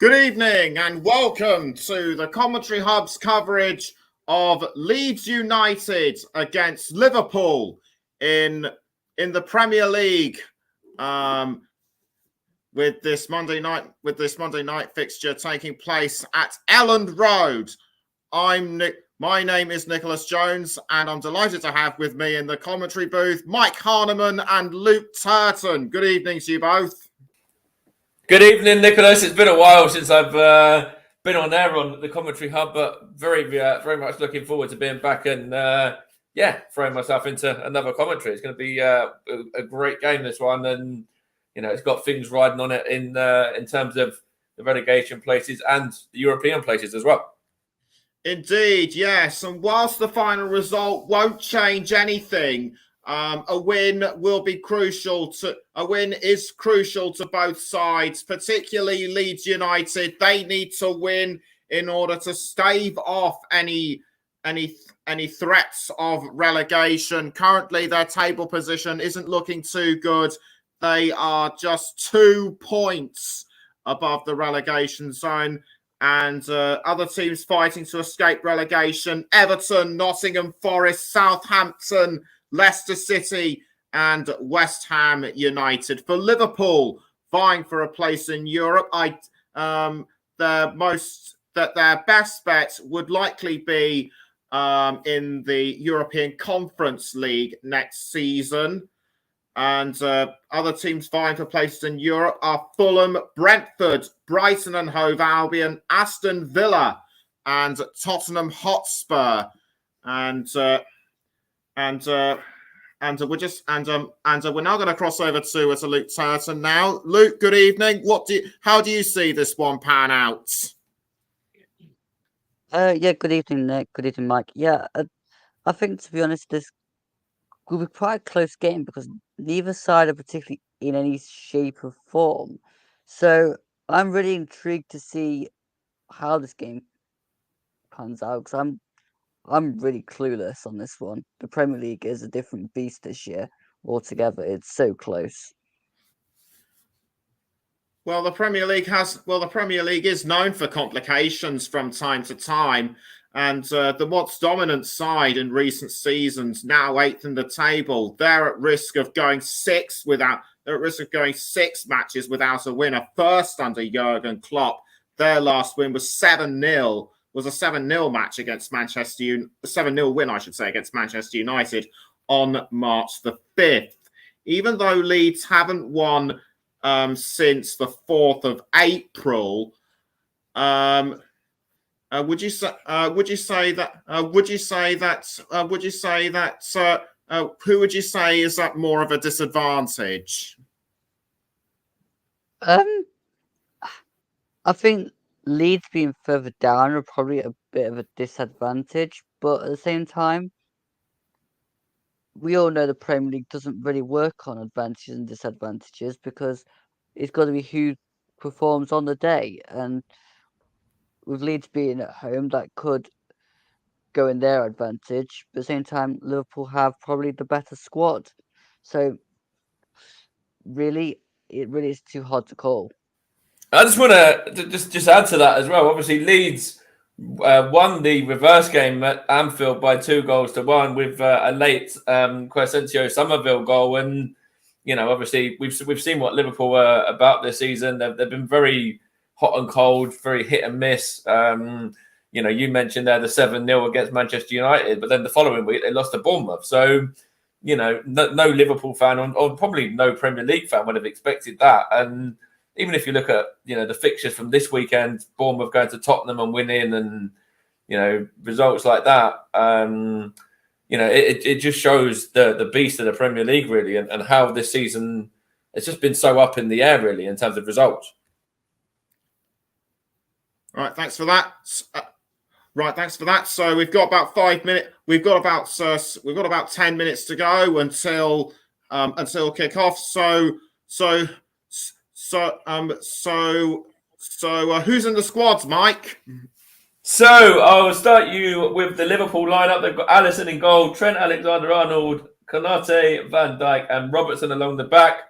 Good evening and welcome to the Commentary Hub's coverage of Leeds United against Liverpool in the Premier League with this Monday night fixture taking place at Elland Road. My name is Nicholas Jones, and I'm delighted to have with me in the commentary booth Mike Harneman and Luke Turton. Good evening to you both. Good evening, Nicholas. It's been a while since I've been on air on the Commentary Hub, but very much looking forward to being back and throwing myself into another commentary. It's going to be a great game, this one, and it's got things riding on it in terms of the relegation places and the European places as well. Indeed, yes. And whilst the final result won't change anything, a win is crucial to both sides, particularly Leeds United. They need to win in order to stave off any threats of relegation. Currently, their table position isn't looking too good. They are just 2 points above the relegation zone. And other teams fighting to escape relegation: Everton, Nottingham Forest, Southampton, Leicester City and West Ham United. For Liverpool, vying for a place in Europe, their best bet would likely be in the European Conference League next season. And other teams vying for places in Europe are Fulham, Brentford, Brighton and Hove Albion, Aston Villa and Tottenham Hotspur. And we're now going to cross over to Luke Turton now. Luke, good evening. How do you see this one pan out? Good evening, Nick. Good evening, Mike. I think, to be honest, this will be quite a close game because neither side are particularly in any shape or form. So I'm really intrigued to see how this game pans out because I'm really clueless on this one. The Premier League is a different beast this year altogether. It's so close. Well, the Premier League is known for complications from time to time, and the once dominant side in recent seasons, now 8th in the table, they're at risk of going 6 matches without a winner. First under Jurgen Klopp, their last win was 7-0. Was a 7-0 match against a 7-0 win, I should say, against Manchester United on March the 5th. Even though Leeds haven't won since the 4th of April, would you say is that more of a disadvantage? I think Leeds being further down are probably a bit of a disadvantage, but at the same time, we all know the Premier League doesn't really work on advantages and disadvantages because it's got to be who performs on the day. And with Leeds being at home, that could go in their advantage. But at the same time, Liverpool have probably the better squad. So really, it really is too hard to call. I just want to just add to that as well. Obviously, Leeds won the reverse game at Anfield by 2-1 with a late Crescencio Somerville goal. And, obviously, we've seen what Liverpool were about this season. They've been very hot and cold, very hit and miss. You mentioned there the 7-0 against Manchester United, but then the following week they lost to Bournemouth. So, no Liverpool fan or probably no Premier League fan would have expected that. And even if you look at, the fixtures from this weekend, Bournemouth going to Tottenham and winning and, results like that, it just shows the beast of the Premier League, really, and how this season, it's just been so up in the air, really, in terms of results. Right, thanks for that. So we've got about 5 minutes. We've got about 10 minutes to go until kick-off. So who's in the squads, Mike? So I'll start you with the Liverpool lineup. They've got Alisson in goal, Trent Alexander-Arnold, Konate, Van Dijk, and Robertson along the back,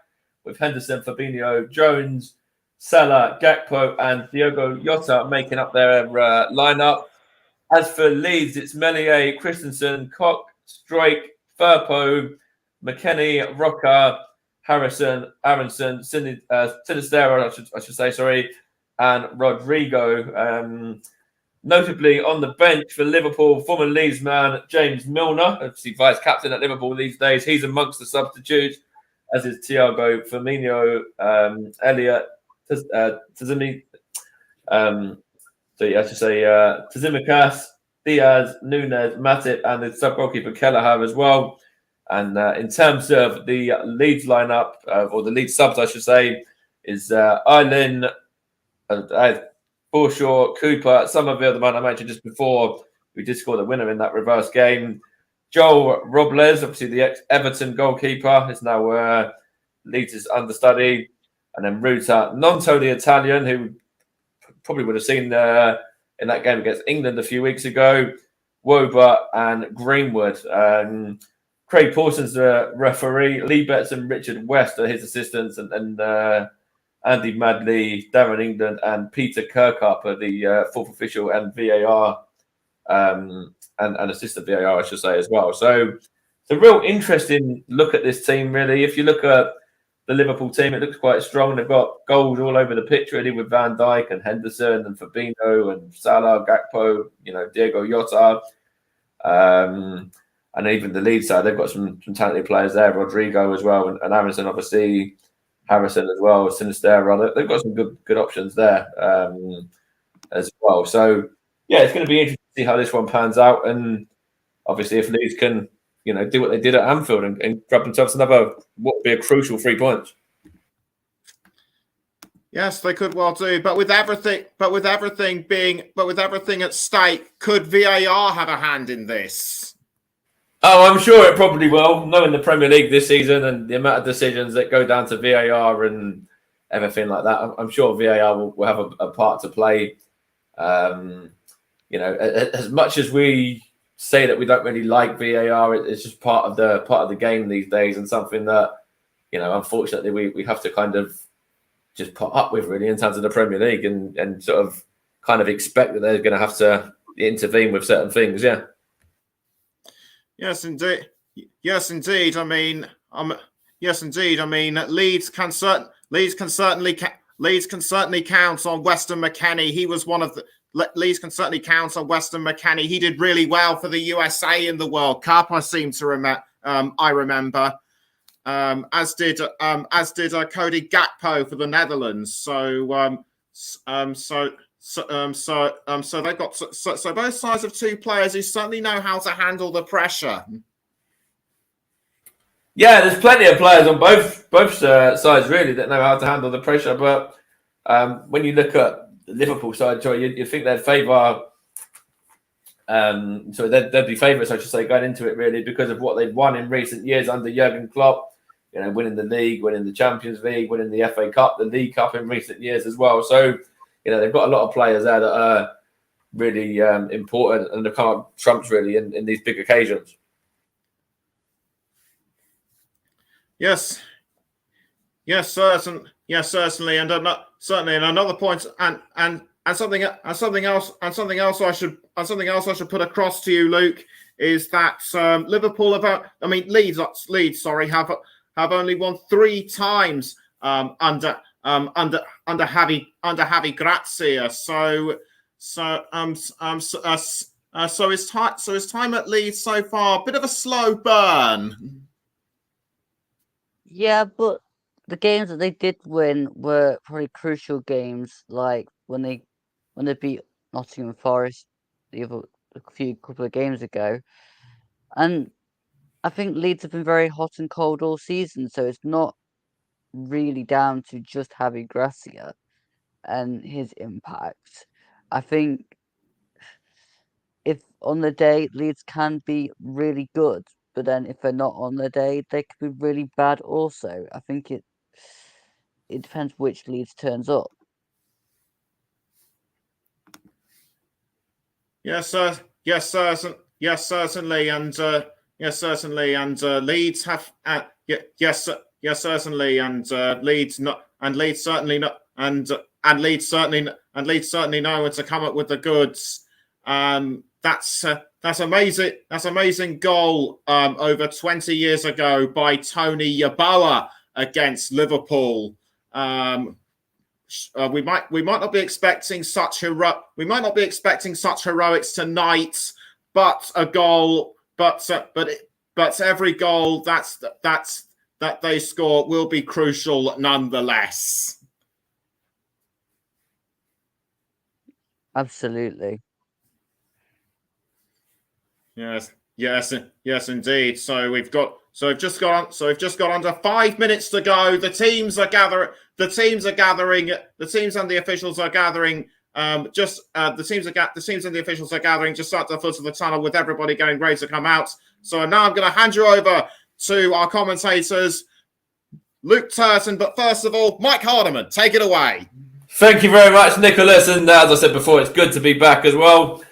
with Henderson, Fabinho, Jones, Salah, Gakpo, and Diogo Jota making up their lineup. As for Leeds, it's Meslier, Christensen, Koch, Struijk, Firpo, McKennie, Roca, Harrison, Aronson, Sinistero, I should say, sorry, and Rodrigo. Notably on the bench for Liverpool, former Leeds man James Milner, obviously vice captain at Liverpool these days. He's amongst the substitutes, as is Thiago, Firmino, Elliott, Tazimi. So yeah, I should say Tzimikas, Diaz, Nunes, Matip, and the sub goalkeeper Kelleher as well. And in terms of the Leeds lineup, or the Leeds subs, I should say, is Eileen, Forshaw, Cooper, Somerville, the man I mentioned just before, who did score the winner in that reverse game. Joel Robles, obviously the ex-Everton goalkeeper, is now Leeds' understudy. And then Ruta Nonto, the Italian, who probably would have seen in that game against England a few weeks ago. Wober and Greenwood. Craig Pawson's the referee. Lee Betts and Richard West are his assistants. And Andy Madley, Darren England, and Peter Kirkup are the fourth official and VAR and assistant VAR, I should say, as well. So it's a real interesting look at this team, really. If you look at the Liverpool team, it looks quite strong. They've got goals all over the pitch, really, with Van Dijk and Henderson and Fabinho and Salah, Gakpo, Diego Jota. And even the Leeds side, they've got some talented players there, Rodrigo as well, and Aronson, obviously, Harrison as well, Sinistero. They've got some good options there as well. So, yeah, it's going to be interesting to see how this one pans out. And obviously, if Leeds can do what they did at Anfield and grab themselves another, what would be a crucial 3 points. Yes, they could well do. But with everything at stake, could VAR have a hand in this? Oh, I'm sure it probably will. Knowing the Premier League this season and the amount of decisions that go down to VAR and everything like that, I'm sure VAR will have a part to play. As much as we say that we don't really like VAR, it's just part of the game these days, and something that unfortunately we have to kind of just put up with, really, in terms of the Premier League, and sort of kind of expect that they're going to have to intervene with certain things. Yeah. Yes, indeed. Yes, indeed. I mean, Leeds can certainly count on Weston McKennie. He was one of the. Leeds can certainly count on Weston McKennie. He did really well for the USA in the World Cup. I seem to remember. As did Cody Gakpo for the Netherlands. So they've got so both sides of two players who certainly know how to handle the pressure. Yeah, there's plenty of players on both sides, really, that know how to handle the pressure. But when you look at the Liverpool side, you think they'd favour. They'd be favourites, I should say, going into it, really, because of what they've won in recent years under Jurgen Klopp. Winning the league, winning the Champions League, winning the FA Cup, the League Cup in recent years as well. So, they've got a lot of players there that are really important, and they come up trumps, really, in these big occasions. Yes, certainly, and another point, and something else I should put across to you, Luke, is that Liverpool Leeds have only won 3 times under Javi Gracia. So his time at Leeds so far, a bit of a slow burn. Yeah, but the games that they did win were probably crucial games, like when they beat Nottingham Forest couple of games ago. And I think Leeds have been very hot and cold all season, so it's not really down to just Javi Gracia and his impact. I think if on the day Leeds can be really good, but then if they're not on the day, they could be really bad also. I think it depends which Leeds turns up. Yes, certainly, and Leeds have certainly, and Leeds and Leeds certainly know when to come up with the goods. That's amazing. That's amazing goal over 20 years ago by Tony Yeboah against Liverpool. We might not be expecting such heroics tonight, but a goal, but every goal that they score will be crucial nonetheless. Absolutely. Yes, indeed. So we've just got under 5 minutes to go. The teams and the officials are gathering. The teams and the officials are gathering just at the foot of the tunnel, with everybody getting ready to come out. So now I'm going to hand you over to our commentators, Luke Turton. But first of all, Mike Hardiman, take it away. Thank you very much, Nicholas. And as I said before, it's good to be back as well.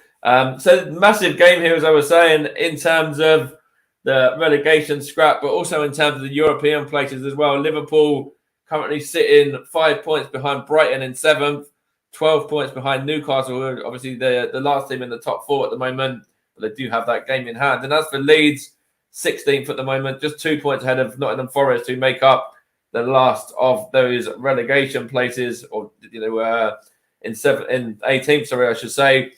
So massive game here, as I was saying, in terms of the relegation scrap, but also in terms of the European places as well. Liverpool currently sitting 5 points behind Brighton in 7th, 12 points behind Newcastle, who are obviously the last team in the top 4 at the moment, but they do have that game in hand. And as for Leeds, 16th at the moment, just 2 points ahead of Nottingham Forest, who make up the last of those relegation places, or in 18th, sorry, I should say.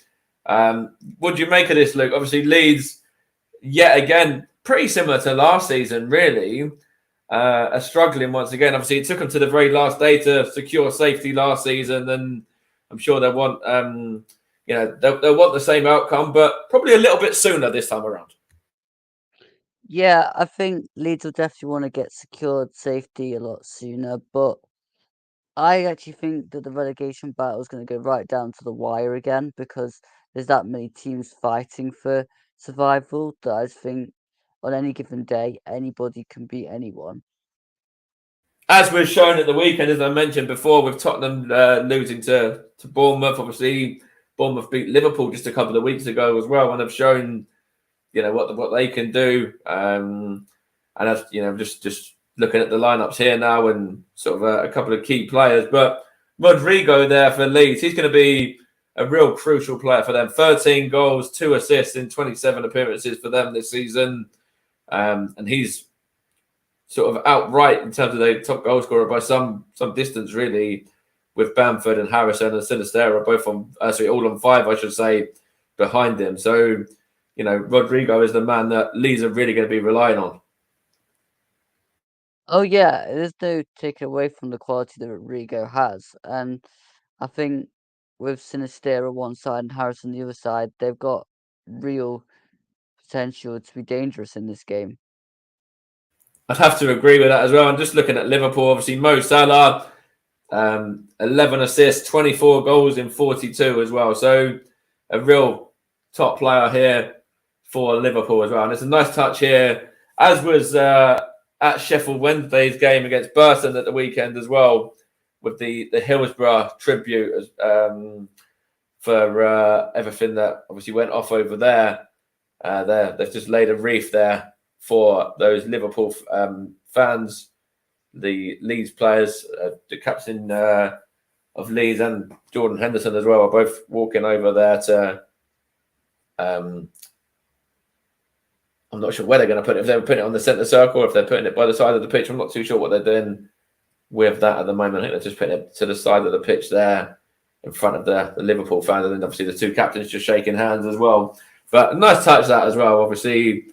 What do you make of this, Luke? Obviously, Leeds, yet again, pretty similar to last season, really, are struggling once again. Obviously, it took them to the very last day to secure safety last season, and I'm sure they'll want, they'll want the same outcome, but probably a little bit sooner this time around. Yeah, I think Leeds will definitely want to get secured safety a lot sooner, but I actually think that the relegation battle is going to go right down to the wire again, because there's that many teams fighting for survival that I just think on any given day, anybody can beat anyone. As we've shown at the weekend, as I mentioned before, with Tottenham losing to Bournemouth, obviously Bournemouth beat Liverpool just a couple of weeks ago as well, and have shown, what they can do. And as just looking at the lineups here now, and sort of a couple of key players, but Rodrigo there for Leeds, he's going to be a real crucial player for them. 13 goals, 2 assists in 27 appearances for them this season, and he's sort of outright in terms of the top goal scorer by some distance, really, with Bamford and Harrison and Sinisterra both all on 5, I should say, behind him. So, Rodrigo is the man that Leeds are really going to be relying on. Oh yeah, there's no taking away from the quality that Rodrigo has, and I think with Sinisterra one side and Harrison the other side, they've got real potential to be dangerous in this game. I'd have to agree with that as well. I'm just looking at Liverpool. Obviously, Mo Salah, 11 assists, 24 goals in 42 as well. So a real top player here for Liverpool as well. And it's a nice touch here, as was at Sheffield Wednesday's game against Burton at the weekend as well, with the Hillsborough tribute for everything that obviously went off over there. They've just laid a wreath there for those Liverpool fans, the Leeds players, the captain of Leeds and Jordan Henderson as well are both walking over there to. I'm not sure where they're going to put it. If they're putting it on the centre circle, or if they're putting it by the side of the pitch, I'm not too sure what they're doing with that at the moment. I think they're just putting it to the side of the pitch there in front of the Liverpool fans, and then obviously the two captains just shaking hands as well. But a nice touch that as well, obviously,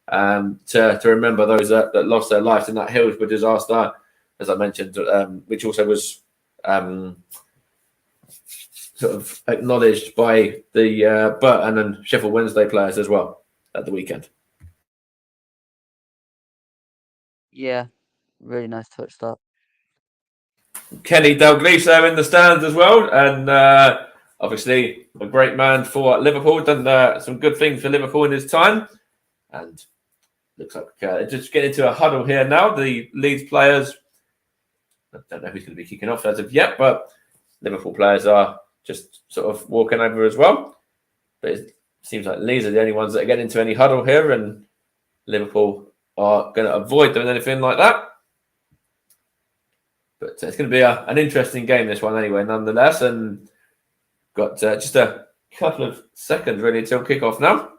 to remember those that lost their lives in that Hillsborough disaster, as I mentioned, which also was sort of acknowledged by the Burton and Sheffield Wednesday players as well at the weekend. Yeah, really nice touch that. Kenny Dalglish there in the stands as well, and obviously a great man for Liverpool, done some good things for Liverpool in his time, and looks like just getting into a huddle here now. The Leeds players, I don't know who's going to be kicking off as of yet, but Liverpool players are just sort of walking over as well. But it seems like Leeds are the only ones that are getting into any huddle here, and Liverpool are going to avoid doing anything like that. But it's going to be an interesting game, this one anyway, nonetheless. And got just a couple of seconds really until kickoff now.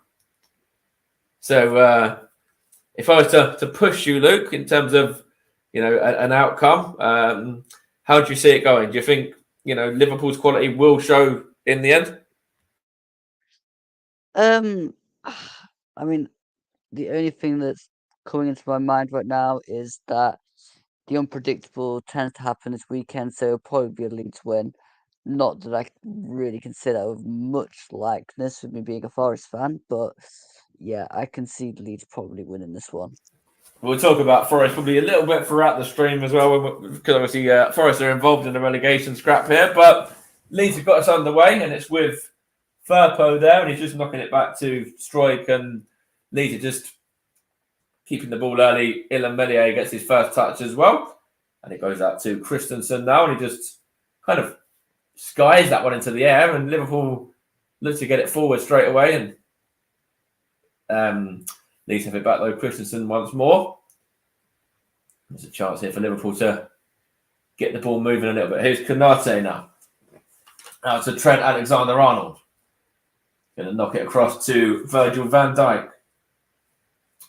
So if I was to push you, Luke, in terms of, an outcome, how do you see it going? Do you think, Liverpool's quality will show in the end? I mean, the only thing that's coming into my mind right now is that the unpredictable tends to happen this weekend, so it'll probably be a Leeds win. Not that I really consider with much likeness with me being a Forest fan, but yeah, I can see Leeds probably winning this one. We'll talk about Forest probably a little bit throughout the stream as well, because obviously Forest are involved in the relegation scrap here. But Leeds have got us underway, and it's with Firpo there, and he's just knocking it back to Struijk, and Leeds are just keeping the ball early. Illan Meslier gets his first touch as well, and it goes out to Christensen now, and he just kind of skies that one into the air, and Liverpool looks to get it forward straight away, and Leeds have it back though. Christensen once more. There's a chance here for Liverpool to get the ball moving a little bit. Here's Konate now. Out to Trent Alexander-Arnold. Going to knock it across to Virgil van Dijk.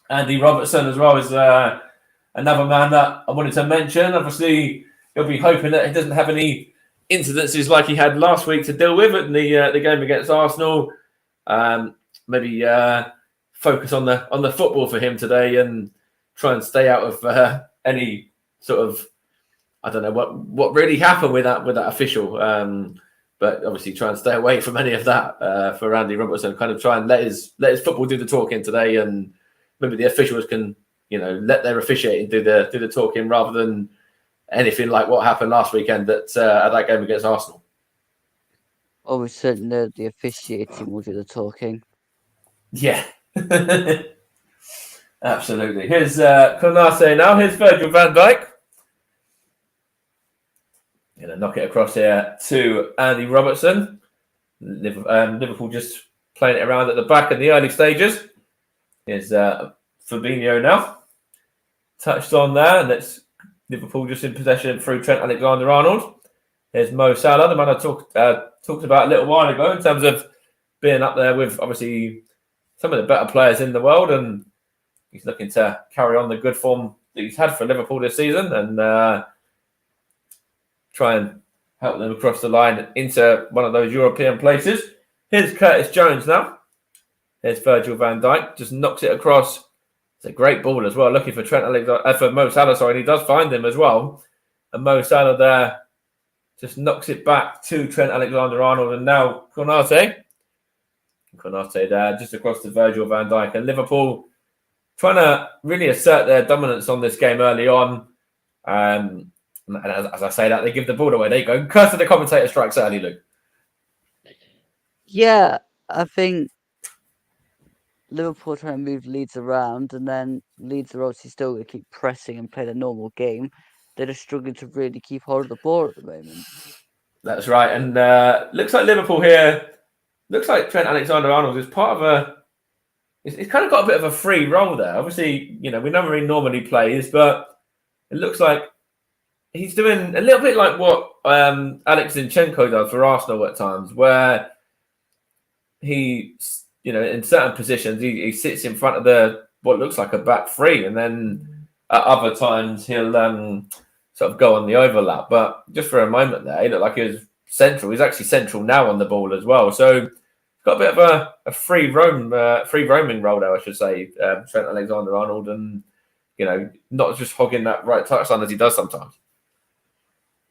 Andy Robertson as well is another man that I wanted to mention. Obviously, he'll be hoping that he doesn't have any incidences like he had last week to deal with in the game against Arsenal. Maybe focus on the football for him today and try and stay out of any sort of, I don't know what really happened with that official. But obviously try and stay away from any of that for Andy Robertson. Kind of try and let his football do the talking today, and maybe the officials can let their officiating do the talking rather than anything like what happened last weekend at that game against Arsenal. Oh, we certainly know the officiating will do the talking. Yeah. Absolutely. Here's Konate now. Here's Virgil van Dijk. Going to knock it across here to Andy Robertson. Liverpool just playing it around at the back in the early stages. Here's Fabinho now. Touched on there, and it's Liverpool just in possession through Trent Alexander-Arnold. There's Mo Salah, the man I talked about a little while ago in terms of being up there with obviously some of the better players in the world, and he's looking to carry on the good form that he's had for Liverpool this season and try and help them across the line into one of those European places. Here's Curtis Jones now. Here's Virgil van Dijk. Just knocks it across. It's a great ball as well. Looking for for Mo Salah, sorry, and he does find him as well. And Mo Salah there just knocks it back to Trent Alexander-Arnold, and now Konate there, just across to Virgil van Dijk. And Liverpool trying to really assert their dominance on this game early on. And as I say that, they give the ball away. There you go. Curse of the commentator strikes early, Luke. Yeah, I think Liverpool trying to move Leeds around, and then Leeds are obviously still going to keep pressing and play the normal game. They're just struggling to really keep hold of the ball at the moment. That's right. And looks like Liverpool here, looks like Trent Alexander-Arnold is part of it's kind of got a bit of a free role there. Obviously, we know where he normally plays, but it looks like he's doing a little bit like what Alex Zinchenko does for Arsenal at times, where he, in certain positions, he sits in front of what looks like a back three, and then at other times he'll sort of go on the overlap. But just for a moment there, he looked like he was central. He's actually central now on the ball as well. So got a bit of a free roaming role there, I should say, Trent Alexander-Arnold, and not just hogging that right touchline as he does sometimes.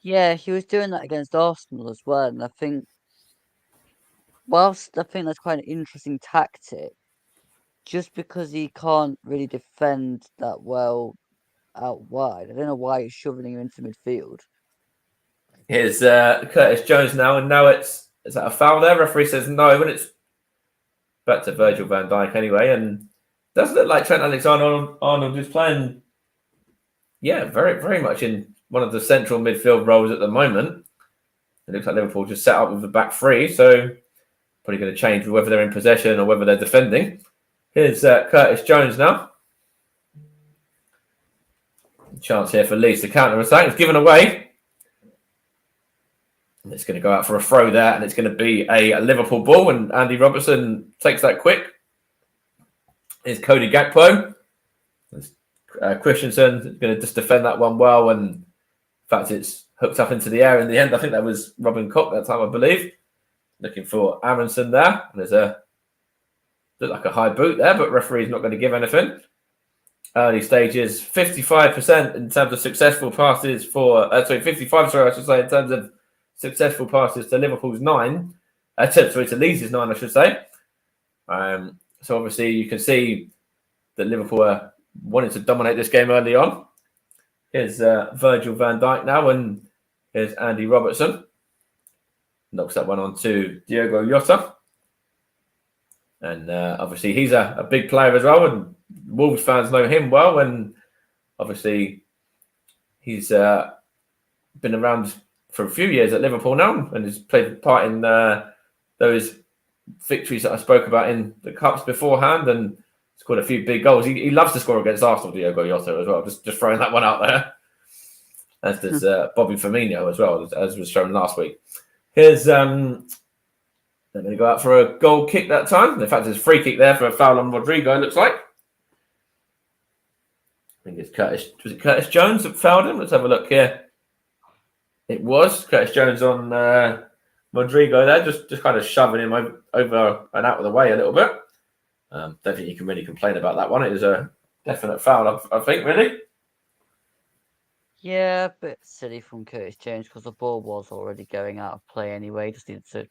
Yeah, he was doing that against Arsenal as well, and I think whilst I think that's quite an interesting tactic, just because he can't really defend that well out wide, I don't know why he's shoving him into midfield. Here's Curtis Jones now, and now is that a foul there? Referee says no, but it's back to Virgil van Dijk anyway, and it does look like Trent Alexander-Arnold is playing, very, very much in one of the central midfield roles at the moment. It looks like Liverpool just set up with the back three, so probably going to change whether they're in possession or whether they're defending. Here's Curtis Jones now. Chance here for Leeds to counter-attack. It's given away. And it's going to go out for a throw there, and it's going to be a Liverpool ball, and Andy Robertson takes that quick. Here's Cody Gakpo. Christensen is going to just defend that one well, and in fact, it's hooked up into the air in the end. I think that was Robin Koch that time, I believe. Looking for Aronson there. And there's look like a high boot there, but referee's not going to give anything. Early stages, 55% in terms of successful passes for 55, sorry, I should say, in terms of successful passes to Liverpool's 9. To Leeds' 9, I should say. So obviously you can see that Liverpool are wanting to dominate this game early on. Here's Virgil van Dijk now, and here's Andy Robertson. Knocks that one on to Diogo Jota. And obviously he's a big player as well, and Wolves fans know him well. And obviously he's been around for a few years at Liverpool now, and has played a part in those victories that I spoke about in the Cups beforehand, and scored a few big goals. He loves to score against Arsenal, Diogo Jota, as well. Just throwing that one out there. As does Bobby Firmino as well, as was shown last week. Here's they're going to go out for a goal kick that time. In fact, there's a free kick there for a foul on Rodrigo, it looks like. I think it's Curtis Jones that fouled him? Let's have a look here. It was Curtis Jones on Rodrigo there, just kind of shoving him over and out of the way a little bit. Don't think you can really complain about that one. It was a definite foul, I think, really. Yeah, a bit silly from Curtis Jones because the ball was already going out of play anyway. Just needed to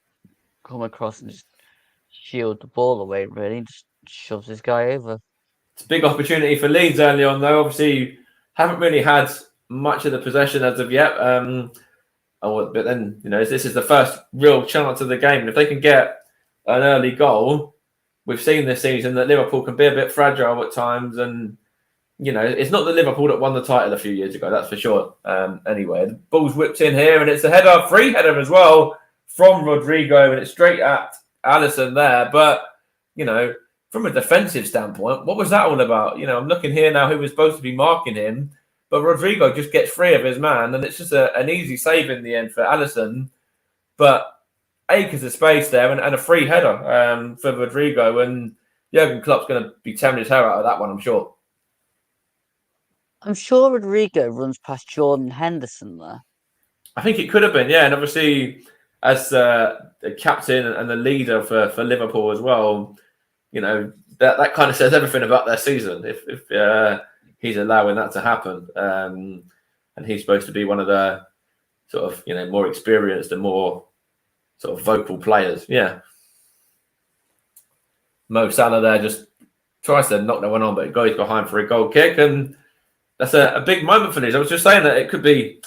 come across and just shield the ball away, really. Just shoves this guy over. It's a big opportunity for Leeds early on, though. Obviously, haven't really had much of the possession as of yet. But then, this is the first real chance of the game. And if they can get an early goal, we've seen this season that Liverpool can be a bit fragile at times. And, it's not the Liverpool that won the title a few years ago, that's for sure. Anyway, the ball's whipped in here, and it's a header, free header as well from Rodrigo, and it's straight at Alisson there. But, from a defensive standpoint, what was that all about? I'm looking here now who was supposed to be marking him, but Rodrigo just gets free of his man, and it's just an easy save in the end for Alisson. But acres of space there, and a free header for Rodrigo, and Jurgen Klopp's going to be tearing his hair out of that one, I'm sure. I'm sure Rodrigo runs past Jordan Henderson there. I think it could have been, yeah. And obviously, as the captain and the leader for Liverpool as well, that kind of says everything about their season. If he's allowing that to happen, and he's supposed to be one of the sort of more experienced and more sort of vocal players. Yeah. Mo Salah there just tries to knock that one on, but it goes behind for a goal kick, and that's a big moment for Leeds. I was just saying that it could be,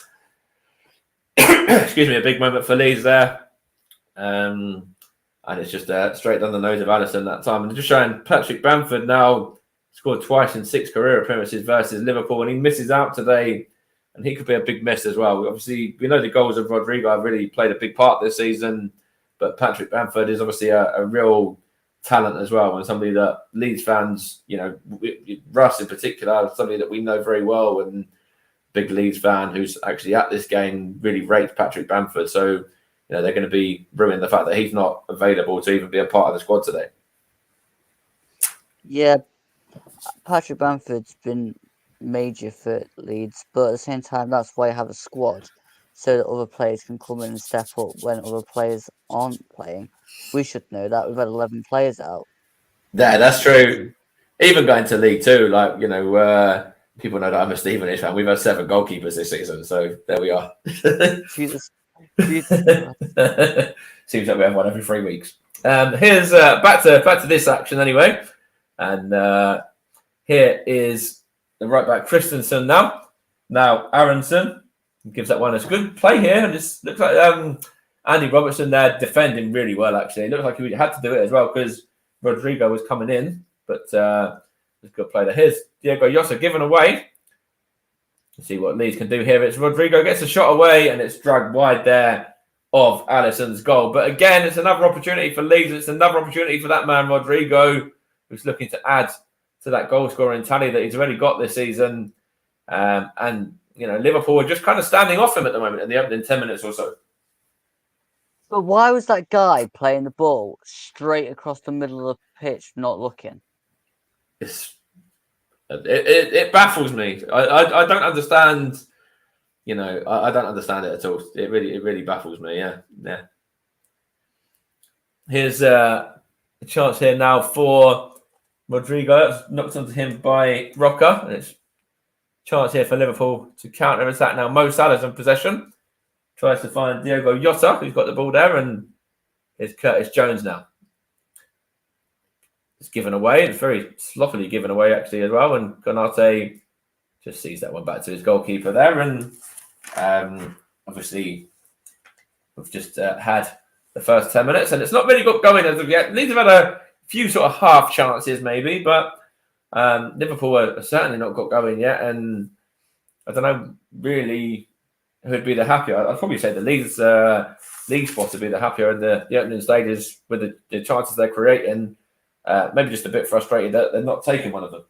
excuse me, a big moment for Leeds there. And it's just straight down the nose of Alisson that time. And just showing Patrick Bamford now scored twice in 6 career appearances versus Liverpool, and he misses out today, and he could be a big miss as well. Obviously, we know the goals of Rodrigo have really played a big part this season, but Patrick Bamford is obviously a real talent as well, and somebody that Leeds fans, Russ in particular, somebody that we know very well, and big Leeds fan who's actually at this game really rates Patrick Bamford. So, they're going to be ruining the fact that he's not available to even be a part of the squad today. Yeah, Patrick Bamford's been major for Leeds, but at the same time, that's why I have a squad, so that other players can come in and step up when other players aren't playing. We should know that. We've had 11 players out. Yeah, that's true. Even going to League Two, people know that I'm a Stevenage fan. We've had 7 goalkeepers this season, so there we are. Jesus. Seems like we have one every 3 weeks. Here's back to this action anyway, and here is the right back Christensen now. Now Aronson gives that one a good play here, and just looks like Andy Robertson there defending really well. Actually, it looked like he had to do it as well because Rodrigo was coming in, but it's a good play there. Here's Diogo Jota given away. Let's see what Leeds can do here. It's Rodrigo gets a shot away, and it's dragged wide there of Alisson's goal. But again, it's another opportunity for Leeds. It's another opportunity for that man Rodrigo, who's looking to add to that goal scoring tally that he's already got this season. And Liverpool are just kind of standing off him at the moment in the opening 10 minutes or so. But why was that guy playing the ball straight across the middle of the pitch, not looking? It baffles me. I don't understand. I don't understand it at all. It really baffles me. Yeah. Here's a chance here now for Rodrigo. It's knocked onto him by Roca. And it's a chance here for Liverpool to counter attack now. Mo Salah's in possession. Tries to find Diogo Jota, who's got the ball there, and it's Curtis Jones now. It's given away. It's very sloppily given away, actually, as well. And Konate just sees that one back to his goalkeeper there. And obviously, we've just had the first 10 minutes, and it's not really got going as of yet. Leeds have had a few sort of half chances, maybe, but Liverpool are certainly not got going yet. And I don't know really who'd be the happier. I'd probably say the Leeds spot would be the happier in the opening stages with the chances they're creating. Maybe just a bit frustrated that they're not taking one of them.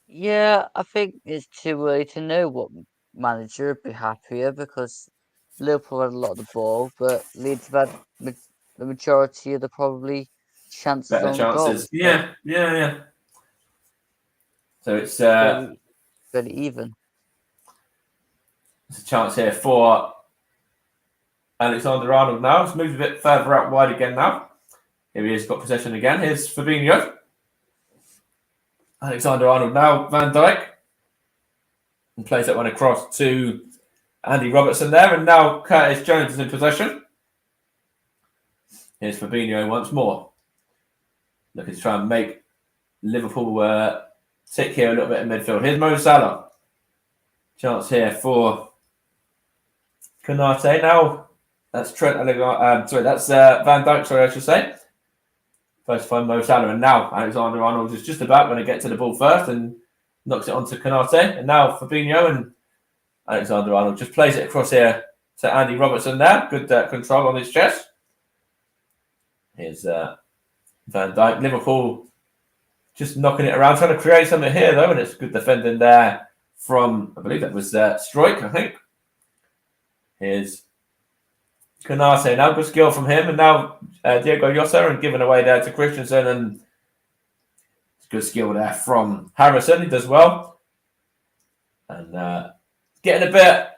Yeah, I think it's too early to know what manager would be happier because Liverpool had a lot of the ball, but Leeds have had the majority of the probably chances Better on chances. goal. Yeah. So it's very even. It's a chance here for Alexander Arnold now. It's moved a bit further out wide again now. Here he is, got possession again. Here's Fabinho. Alexander Arnold now, Van Dijk. And plays that one across to Andy Robertson there. And now Curtis Jones is in possession. Here's Fabinho once more. Looking to try and make Liverpool tick here a little bit in midfield. Here's Mo Salah. Chance here for Konate. Now that's Trent Alexander. That's Van Dijk. Sorry, I should say. First to find Mo Salah, and now Alexander Arnold is just about going to get to the ball first and knocks it onto Konate. And now Fabinho and Alexander Arnold just plays it across here to Andy Robertson there. Good control on his chest. Here's Van Dijk. Liverpool just knocking it around, trying to create something here though, and it's good defending there from, I believe that was Strike, I think. Here's Konate now, good skill from him, and now Diogo Jota, and given away there to Christensen, and good skill there from Harrison. He does well, and getting a bit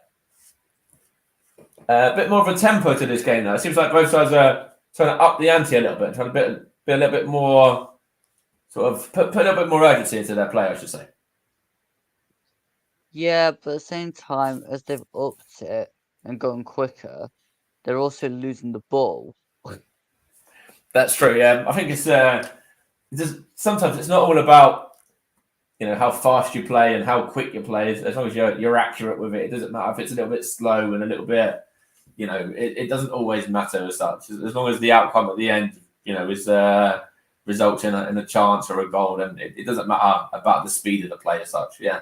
more of a tempo to this game now. It seems like both sides are trying to up the ante a little bit, trying to be a little bit more sort of put a little bit more urgency into their play, I should say. Yeah, but at the same time, as they've upped it and gone quicker, they're also losing the ball. That's true. Yeah, I think it's sometimes it's not all about how fast you play and how quick you play. As long as you're accurate with it, it doesn't matter if it's a little bit slow and a little bit. It doesn't always matter as such. As long as the outcome at the end, is results in a chance or a goal, then it doesn't matter about the speed of the play as such. Yeah.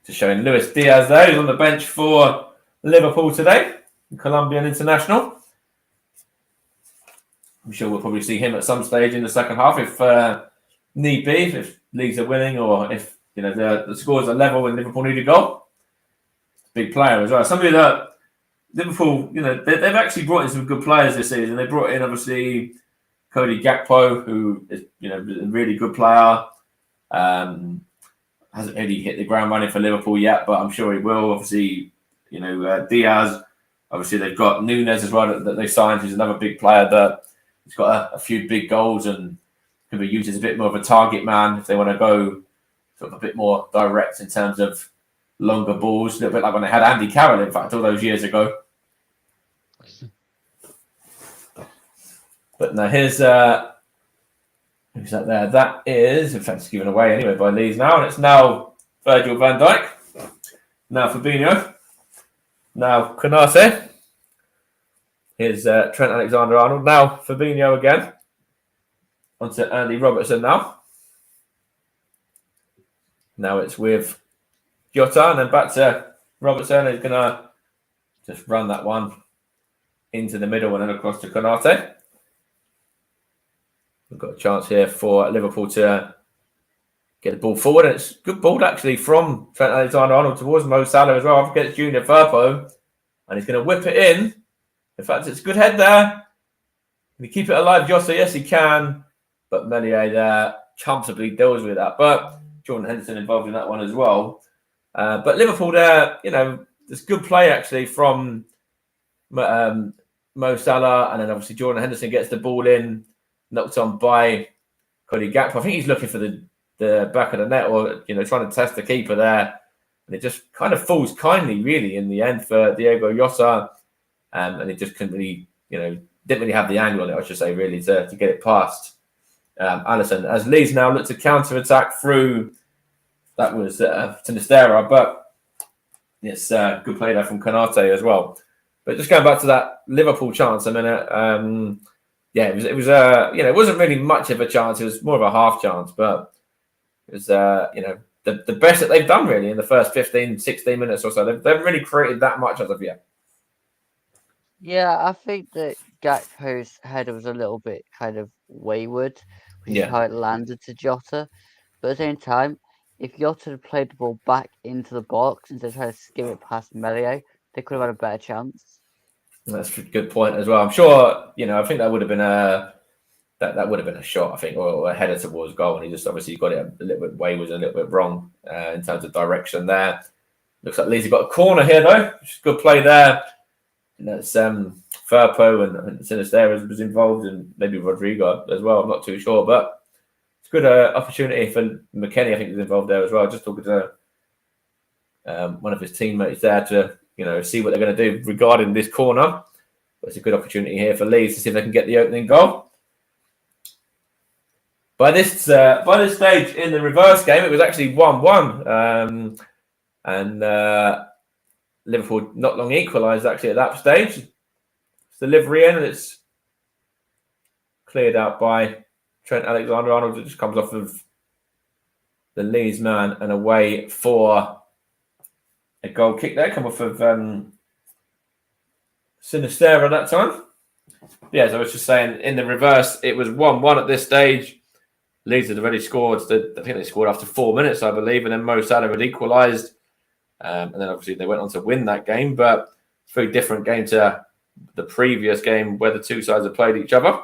Just showing Luis Diaz there, who's on the bench for Liverpool today, Colombian international. I'm sure we'll probably see him at some stage in the second half if need be, if Leeds are winning or if the scores are level and Liverpool need a goal. Big player as well. Somebody that Liverpool, they've actually brought in some good players this season. They brought in obviously Cody Gakpo, who is a really good player. Hasn't really hit the ground running for Liverpool yet, but I'm sure he will. Obviously, Diaz. Obviously, they've got Nunes as well that they signed, who's another big player that has got a few big goals and can be used as a bit more of a target man if they want to go sort of a bit more direct in terms of longer balls. A little bit like when they had Andy Carroll, in fact, all those years ago. But now here's who's that there? That is, in fact, it's given away anyway by Leeds now, and it's now Virgil van Dijk. Now Fabinho. Now Konate. Here's Trent Alexander-Arnold. Now Fabinho again. Onto Andy Robertson now. Now it's with Jota, and then back to Robertson. He's going to just run that one into the middle and then across to Konate. We've got a chance here for Liverpool to get the ball forward. And it's good ball actually from Trent Alexander-Arnold towards Mo Salah as well. Up against Junior Firpo, and he's going to whip it in. In fact, it's a good head there. Can he keep it alive, Jota? Yes, he can. But Melier there comfortably deals with that. But Jordan Henderson involved in that one as well. But Liverpool there, there's good play actually from Mo Salah, and then obviously Jordan Henderson gets the ball in, knocked on by Cody Gakpo. I think he's looking for the back of the net, or trying to test the keeper there, and it just kind of falls kindly, really, in the end for Diego Jota, and it just couldn't really, didn't really have the angle on it, I should say, really, to get it past Alisson. As Leeds now look to counter-attack through, that was Sinistera, but it's good play there from Konate as well. But just going back to that Liverpool chance a minute, it wasn't really much of a chance. It was more of a half chance, but it was, the best that they've done really in the first 15, 16 minutes or so. They've really created that much as of yet. Yeah, I think that Gakpo's header was a little bit kind of wayward, which is how it landed to Jota. But at the same time, if Jota had played the ball back into the box instead of trying to skim it past Melier, they could have had a better chance. That's a good point as well. I'm sure, I think that would have been that would have been a shot, I think, or a header towards goal, and he just obviously got it a little bit wayward, a little bit wrong in terms of direction there. Looks like Leeds have got a corner here though, which is good play there. And that's Firpo and Sinistera was involved, and maybe Rodrigo as well. I'm not too sure, but it's a good opportunity for McKennie. I think was involved there as well. Just talking to one of his teammates there to see what they're going to do regarding this corner. But it's a good opportunity here for Leeds to see if they can get the opening goal. By this stage in the reverse game, it was actually 1-1, and Liverpool not long equalised actually at that stage. It's delivery in, and it's cleared out by Trent Alexander-Arnold. It just comes off of the Leeds man and away for a goal kick there. Come off of Sinistera that time. Yeah, as I was just saying, in the reverse, it was 1-1 at this stage. Leeds had already scored. I think they scored after 4 minutes, I believe, and then Mo Salah had equalised. And then obviously they went on to win that game, but it's a very different game to the previous game where the two sides have played each other.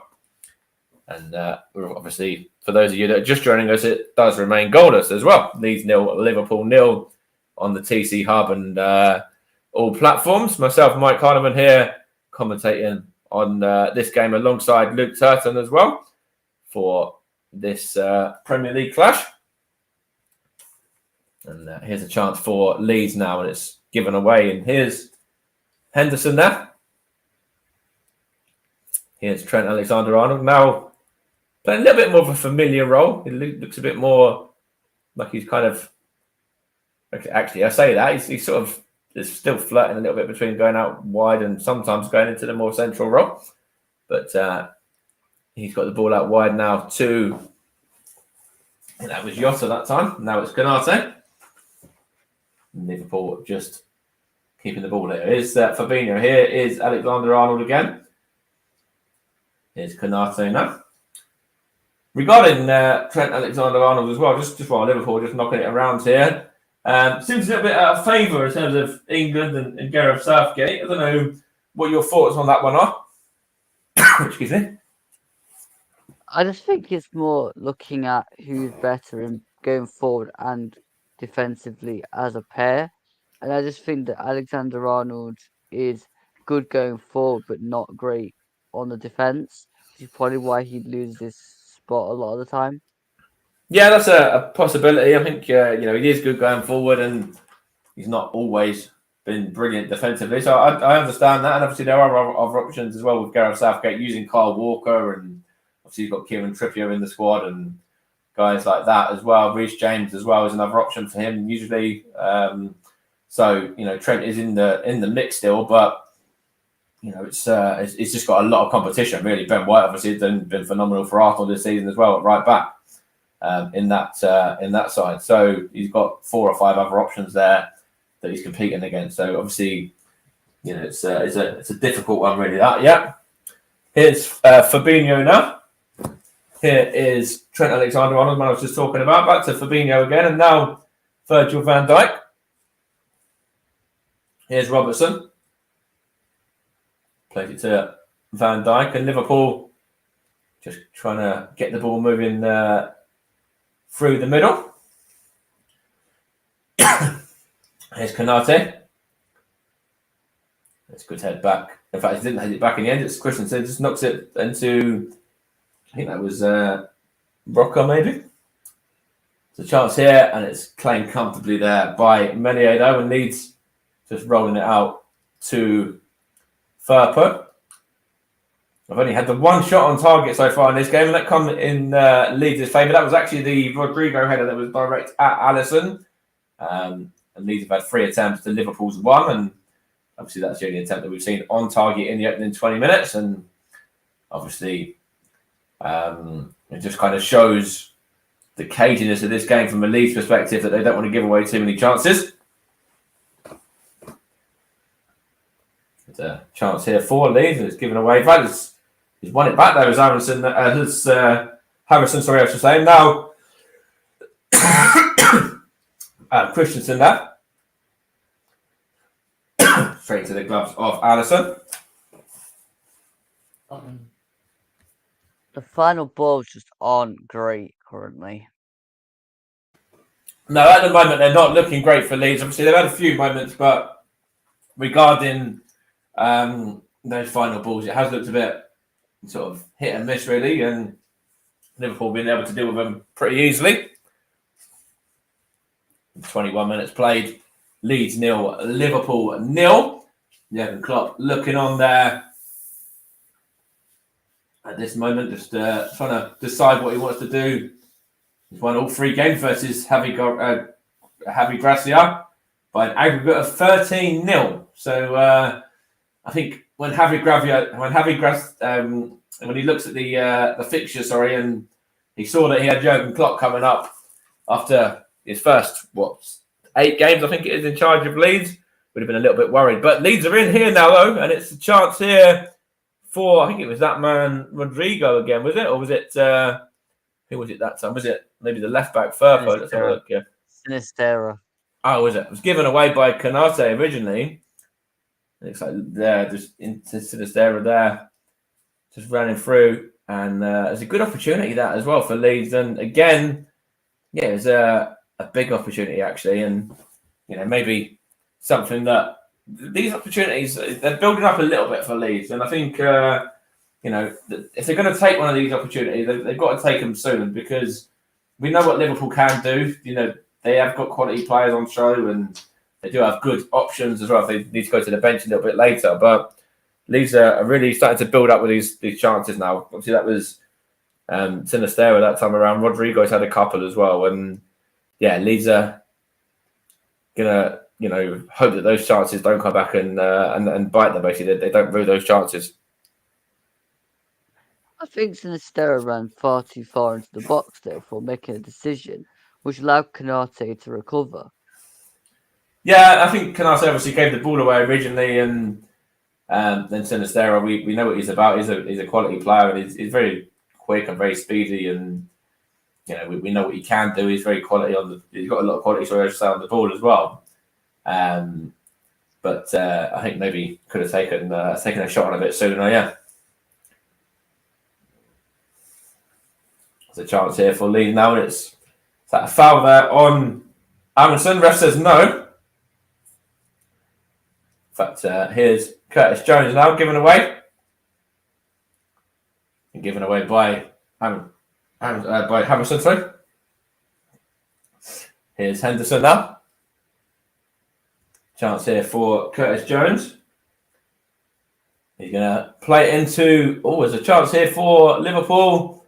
And obviously, for those of you that are just joining us, it does remain goalless as well. Leeds 0, Liverpool 0 on the TC Hub and all platforms. Myself, Mike Hardiman here, commentating on this game alongside Luke Turton as well for this Premier League clash. And here's a chance for Leeds now, and it's given away. And here's Henderson there. Here's Trent Alexander-Arnold now playing a little bit more of a familiar role. He looks a bit more like he's kind of... Actually, I say that. He's sort of is still flirting a little bit between going out wide and sometimes going into the more central role. But he's got the ball out wide now to... And that was Jota that time. Now it's Konate. Liverpool just keeping the ball there. Here's Fabinho. Here is Alexander-Arnold again. Here's Konate now. Regarding Trent Alexander-Arnold as well, just while Liverpool just knocking it around here. Seems a little bit out of favour in terms of England and Gareth Southgate. I don't know what your thoughts on that one are. Excuse me. I just think it's more looking at who's better in going forward and defensively as a pair. And I just think that Alexander-Arnold is good going forward, but not great on the defence, which is probably why he loses this spot a lot of the time. Yeah, that's a possibility. I think he is good going forward, and he's not always been brilliant defensively. So I understand that, and obviously there are other options as well with Gareth Southgate using Kyle Walker, and obviously you've got Kieran Trippier in the squad and guys like that as well. Reece James as well is another option for him usually. Trent is in the mix still, but it's just got a lot of competition really. Ben White obviously has been phenomenal for Arsenal this season as well at right back. In that side, so he's got 4 or 5 other options there that he's competing against. So obviously, it's a difficult one really. Here's Fabinho now. Here is Trent Alexander-Arnold, man I was just talking about. Back to Fabinho again, and now Virgil van Dijk. Here's Robertson. Plays it to Van Dijk, and Liverpool just trying to get the ball moving through the middle. Here's Konate. It's a good head back. In fact, he didn't head it back in the end. It's Christensen just knocks it into, I think that was Rocker maybe. There's a chance here, and it's claimed comfortably there by Menier though, and Leeds just rolling it out to Firpo. I've only had the one shot on target so far in this game, and that come in Leeds' favour. That was actually the Rodrigo header that was direct at Alisson. And Leeds have had 3 attempts to Liverpool's 1, and obviously that's the only attempt that we've seen on target in the opening 20 minutes. And obviously it just kind of shows the caginess of this game from a Leeds perspective, that they don't want to give away too many chances. There's a chance here for Leeds, and it's given away. He's won it back there as Harrison, sorry, I should say. Now, Christensen there. Straight to the gloves of Alisson. The final ball's just aren't great currently. No, at the moment they're not looking great for Leeds. Obviously they've had a few moments, but regarding those final balls, it has looked a bit sort of hit and miss really, and Liverpool being able to deal with them pretty easily. 21 minutes played. Leeds 0, Liverpool 0. Jurgen Klopp looking on there at this moment, just trying to decide what he wants to do. He's won all 3 games versus Javi Gracia by an aggregate of 13-0. So I think when he looks at the fixture, and he saw that he had Jurgen Klopp coming up after his first 8 games, I think it is, in charge of Leeds, would have been a little bit worried. But Leeds are in here now though, and it's a chance here for, I think it was that man Rodrigo again, was it? Or was it who was it that time? Was it maybe the left back Firpo? Let's have a look. Yeah. Sinistera. Oh, was it? It was given away by Konate originally. It looks like there, just into Sinistera there, just running through, and it's a good opportunity that as well for Leeds. And again, yeah, it's a big opportunity actually, and maybe something that these opportunities, they're building up a little bit for Leeds, and I think if they're going to take one of these opportunities, they've got to take them soon, because we know what Liverpool can do. They have got quality players on show, and they do have good options as well if they need to go to the bench a little bit later. But Leeds are really starting to build up with these chances now. Obviously, that was Sinistera that time around. Rodrigo's had a couple as well, and yeah, Leeds are gonna hope that those chances don't come back and bite them. Basically, they don't rue those chances. I think Sinistera ran far too far into the box there for making a decision, which allowed Konate to recover. Yeah, I think Konate obviously gave the ball away originally, and then Sinistera, we know what he's about. He's a quality player, and he's very quick and very speedy, and we know what he can do. He's very quality he's got a lot of quality, so I should say, on the ball as well. But I think maybe could have taken a shot on a bit sooner. Yeah, there's a chance here for Leeds now, and it's that a foul there on Amundsen. Ref says no. In fact, here's Curtis Jones now given away, and given away by Hamilton. Sorry. Here's Henderson now. Chance here for Curtis Jones. He's going to play it into... Oh, there's a chance here for Liverpool.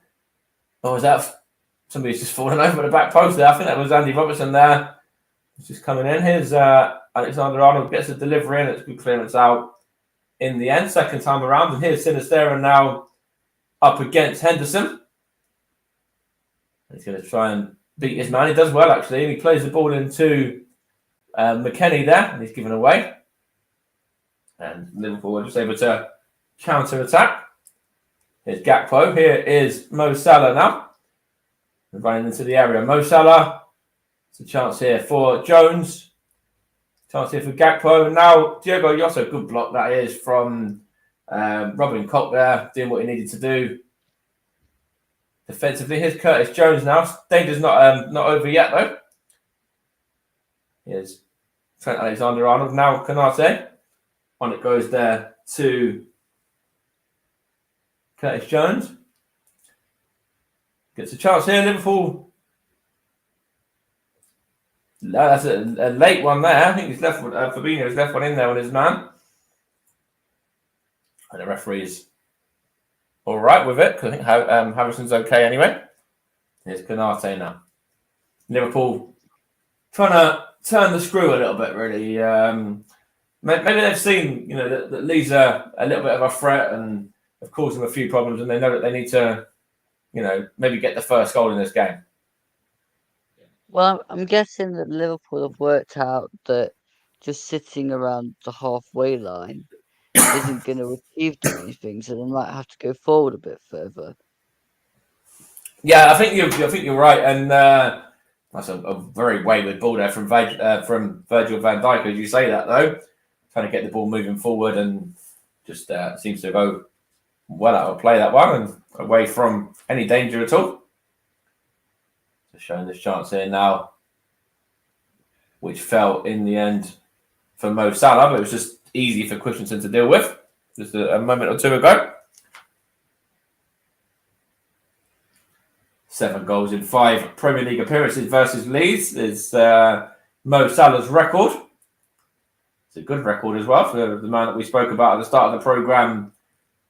Oh, is that... Somebody's just fallen over the back post there. I think that was Andy Robertson there. He's just coming in. Here's Alexander-Arnold, gets the delivery in. It's a good clearance out in the end. Second time around. And here's Sinistera now up against Henderson. He's going to try and beat his man. He does well, actually. And he plays the ball into... McKennie there, and he's given away. And Liverpool are just able to counter-attack. Here's Gakpo. Here is Mo Salah now. We're running into the area. Mo Salah. It's a chance here for Jones. Chance here for Gakpo. Now, Diogo Jota, good block that is from Robin Koch there, doing what he needed to do. Defensively, here's Curtis Jones now. Danger's not over yet, though. Here's Trent Alexander-Arnold. Now, Konate. On it goes there to Curtis Jones. Gets a chance here. Liverpool. No, that's a late one there. I think he's left. Fabinho's left one in there on his man. And the referee's all right with it, because I think Harrison's okay anyway. Here's Konate now. Liverpool trying to turn the screw a little bit, really. Maybe they've seen, that Leeds are a little bit of a threat and have caused them a few problems, and they know that they need to, maybe get the first goal in this game. Well, I'm guessing that Liverpool have worked out that just sitting around the halfway line isn't going to achieve them anything, so they might have to go forward a bit further. Yeah, I think you're right, and that's a very wayward ball there from Virgil van Dijk, as you say that though, trying to get the ball moving forward, and just seems to go well out of play that one and away from any danger at all. Just showing this chance here now, which fell in the end for Mo Salah, but it was just easy for Christensen to deal with just a moment or two ago. 7 goals in 5 Premier League appearances versus Leeds is Mo Salah's record. It's a good record as well for the man that we spoke about at the start of the programme,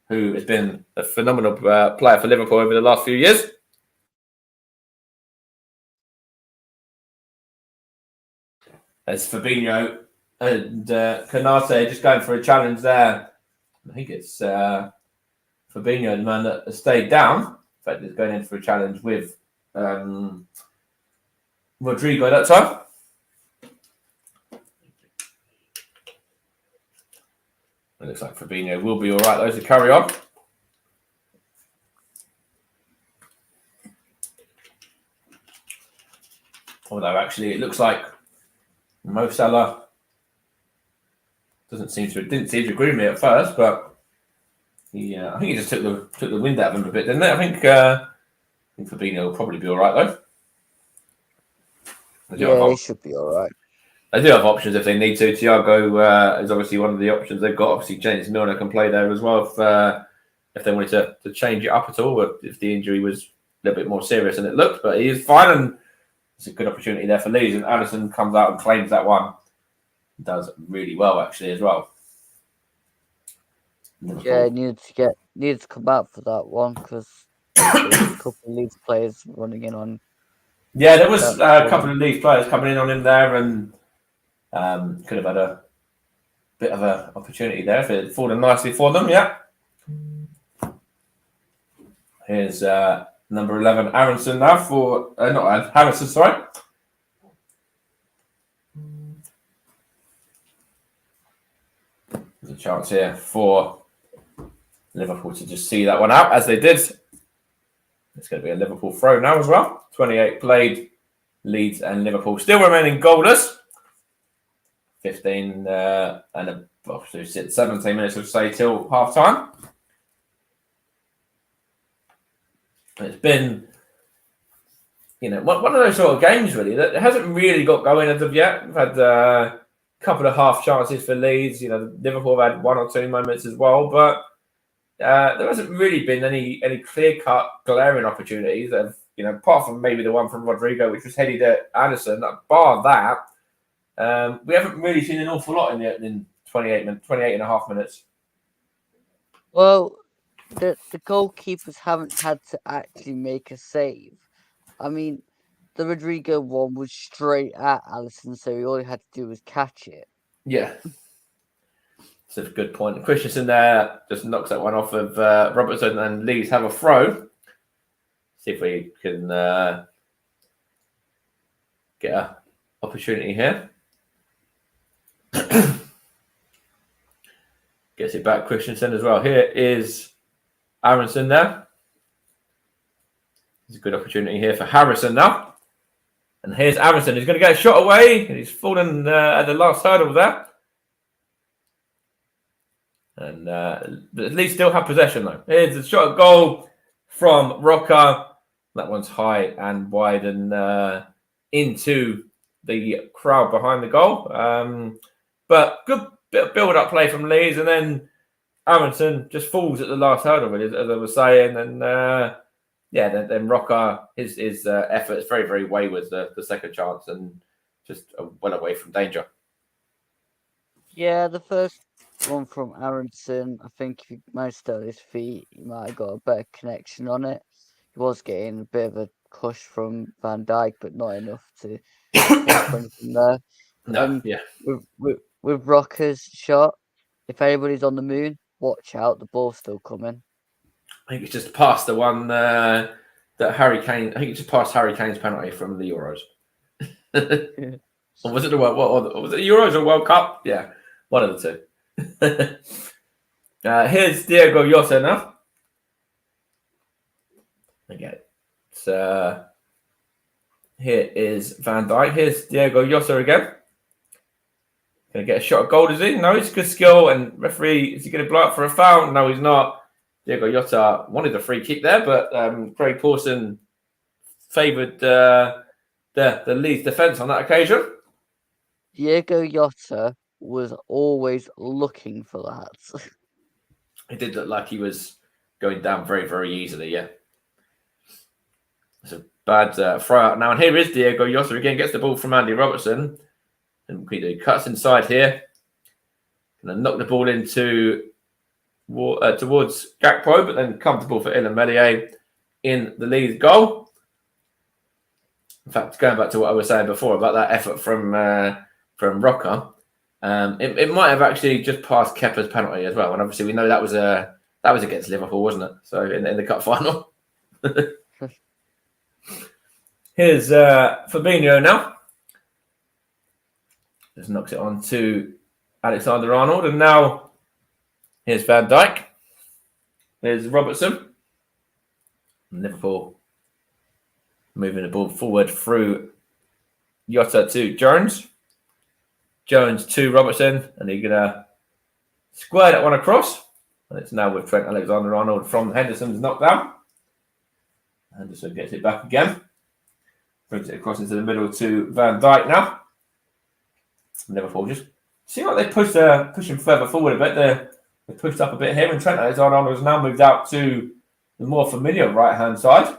who has been a phenomenal player for Liverpool over the last few years. There's Fabinho and Konate just going for a challenge there. I think it's Fabinho, the man that has stayed down. In fact, he's going in for a challenge with Rodrigo that time. It looks like Fabinho will be all right, though, to carry on. Although, actually, it looks like Mo Salah didn't seem to agree with me at first, but I think he just took the wind out of him a bit, didn't it? I think Fabinho will probably be all right, though. Yeah, he should be all right. They do have options if they need to. Thiago is obviously one of the options they've got. Obviously, James Milner can play there as well if they wanted to change it up at all, or if the injury was a little bit more serious than it looked. But he is fine, and it's a good opportunity there for Leeds. And Alisson comes out and claims that one. Does really well, actually, as well. Yeah, needed to come out for that one, because there was a couple of Leeds players running in on. Yeah, there was a couple of Leeds players coming in on him there, and could have had a bit of an opportunity there if it had fallen nicely for them. Yeah. Here's number 11, Aronson now for not Harrison, sorry. There's a chance here for Liverpool to just see that one out, as they did. It's going to be a Liverpool throw now as well. 28 played, Leeds and Liverpool still remaining goalless. 15 and 17 minutes, of say, till half time. It's been, one of those sort of games really that hasn't really got going as of yet. We've had a couple of half chances for Leeds. Liverpool have had 1 or 2 moments as well, but there hasn't really been any clear-cut, glaring opportunities. That have, apart from maybe the one from Rodrigo, which was headed at Anderson. Bar that, we haven't really seen an awful lot in 28 and a half minutes. Well, the goalkeepers haven't had to actually make a save. I mean, the Rodrigo one was straight at Alisson, so all he had to do was catch it. Yeah. That's a good point. Christensen there just knocks that one off of Robertson, and Leeds have a throw. See if we can get an opportunity here. Gets it back, Christensen as well. Here is Aronson there. There's a good opportunity here for Harrison now. And here's Aronson. He's going to get a shot away. He's fallen at the last hurdle there. And at least still have possession though. Here's a shot at goal from Rocker. That one's high and wide and into the crowd behind the goal. But good bit of build-up play from Leeds, and then Aronson just falls at the last hurdle, really, as I was saying. And then Rocker, his effort is very, very wayward the second chance, and just well away from danger. Yeah, the first one from Aronson, I think if he managed to his feet, he might have got a better connection on it. He was getting a bit of a push from Van Dijk, but not enough to push anything there. No, With Rocker's shot, if anybody's on the moon, watch out, the ball's still coming. I think it's just past the one that Harry Kane. I think it's just past Harry Kane's penalty from the Euros. Or was it the was it Euros or World Cup? Yeah, one of the two. Here's Diego Jota now. Again, here is Van Dijk. Here's Diego Jota again. Going to get a shot at goal, is he? No, it's good skill. And referee, is he going to blow up for a foul? No, he's not. Diego Jota wanted a free kick there, but Craig Pawson favoured the Leeds defence on that occasion. Diego Jota was always looking for that. It did look like he was going down very, very easily, yeah. It's a bad throw out now. And here is Diego Jota again, gets the ball from Andy Robertson. And he cuts inside here. Going to knock the ball into towards Gakpo, but then comfortable for Illan Meslier in the Leeds goal. In fact, going back to what I was saying before about that effort from Rocker, it might have actually just passed Kepa's penalty as well. And obviously we know that was against Liverpool, wasn't it? So in the cup final. Here's Fabinho now. Just knocks it on to Alexander-Arnold. And now here's Van Dijk. There's Robertson. Liverpool moving the ball forward through Jota to Jones. Jones to Robertson. And he's going to square that one across. And it's now with Trent Alexander-Arnold from Henderson's knockdown. Henderson gets it back again. Brings it across into the middle to Van Dijk now. Liverpool just seem like they push him further forward a bit. They pushed up a bit here, and Trent Alexander-Arnold has now moved out to the more familiar right-hand side.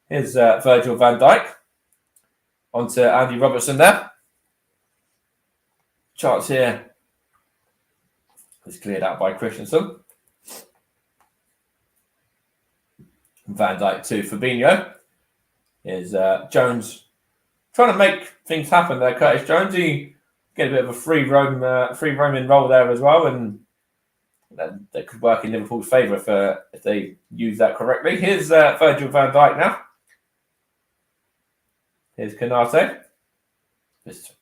Here's Virgil van Dijk onto Andy Robertson there. Chance here is cleared out by Christensen. Van Dijk to Fabinho. Here's Jones trying to make things happen there. Curtis Jones, he get a bit of a free roaming role there as well, and that could work in Liverpool's favour if they use that correctly. Here's Virgil van Dijk now. Here's Konate. Just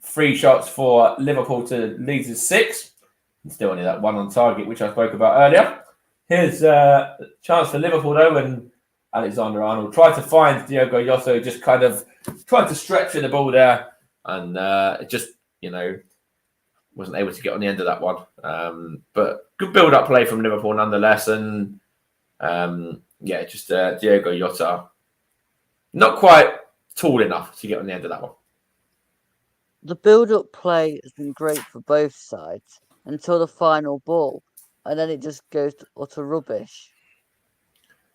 3 shots for Liverpool to Leeds' 6. And still only that one on target, which I spoke about earlier. Here's a chance for Liverpool though, and Alexander-Arnold tried to find Diego Jota, just kind of tried to stretch the ball there, and it just, wasn't able to get on the end of that one. But good build-up play from Liverpool nonetheless, and Diego Jota not quite tall enough to get on the end of that one. The build-up play has been great for both sides until the final ball, and then it just goes to utter rubbish.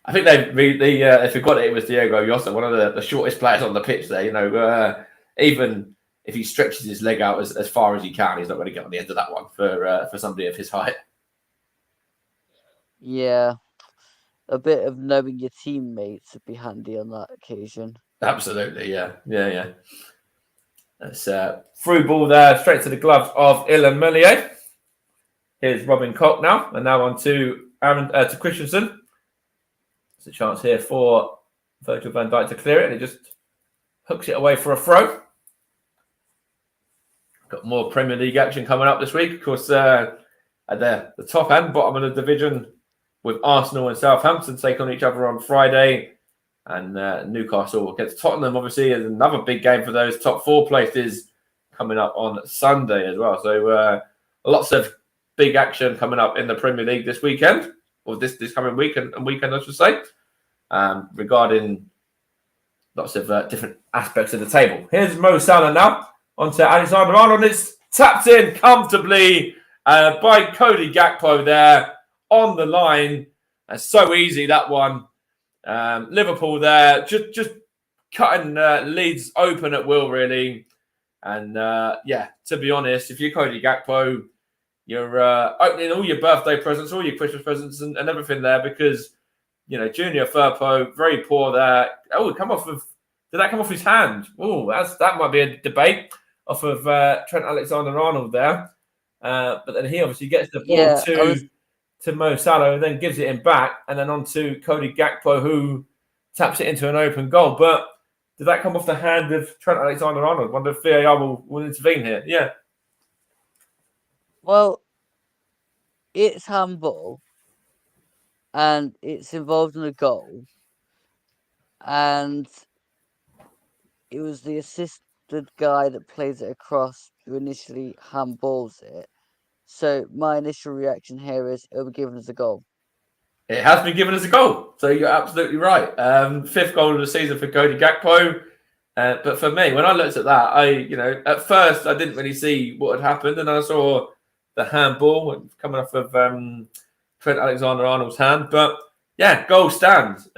I think they forgot it was Diego Jota, one of the shortest players on the pitch there. Even if he stretches his leg out as far as he can, he's not going to get on the end of that one for somebody of his height. Yeah, a bit of knowing your teammates would be handy on that occasion. Absolutely, yeah. That's through ball there, straight to the gloves of Illan Meslier. Here's Robin Koch now, and now on to Christensen. There's a chance here for Virgil van Dijk to clear it, and he just hooks it away for a throw. Got more Premier League action coming up this week. Of course, at the top and bottom of the division, with Arsenal and Southampton take on each other on Friday. And Newcastle against Tottenham, obviously, is another big game for those top 4 places coming up on Sunday as well. So lots of big action coming up in the Premier League this weekend, or this coming weekend, I should say, regarding lots of different aspects of the table. Here's Mo Salah now onto Alexander-Arnold. It's tapped in comfortably by Cody Gakpo there on the line. So easy, that one. Liverpool there, just cutting Leeds open at will, really. And to be honest, if you're Cody Gakpo, you're opening all your birthday presents, all your Christmas presents, and everything there, because Junior Firpo very poor there. Oh, did that come off his hand? Oh, that might be a debate off of Trent Alexander-Arnold there. But then he obviously gets the ball to Mo Salah, and then gives it in back, and then on to Cody Gakpo, who taps it into an open goal. But did that come off the hand of Trent Alexander-Arnold? Wonder if VAR will intervene here. Yeah. Well, it's handball, and it's involved in a goal, and it was the assisted guy that plays it across who initially handballs it. So my initial reaction here is it'll be given as a goal. It has been given as a goal. So you're absolutely right. 5th goal of the season for Cody Gakpo. But for me, when I looked at that, at first I didn't really see what had happened. And I saw the handball coming off of Trent Alexander-Arnold's hand. But yeah, goal stands.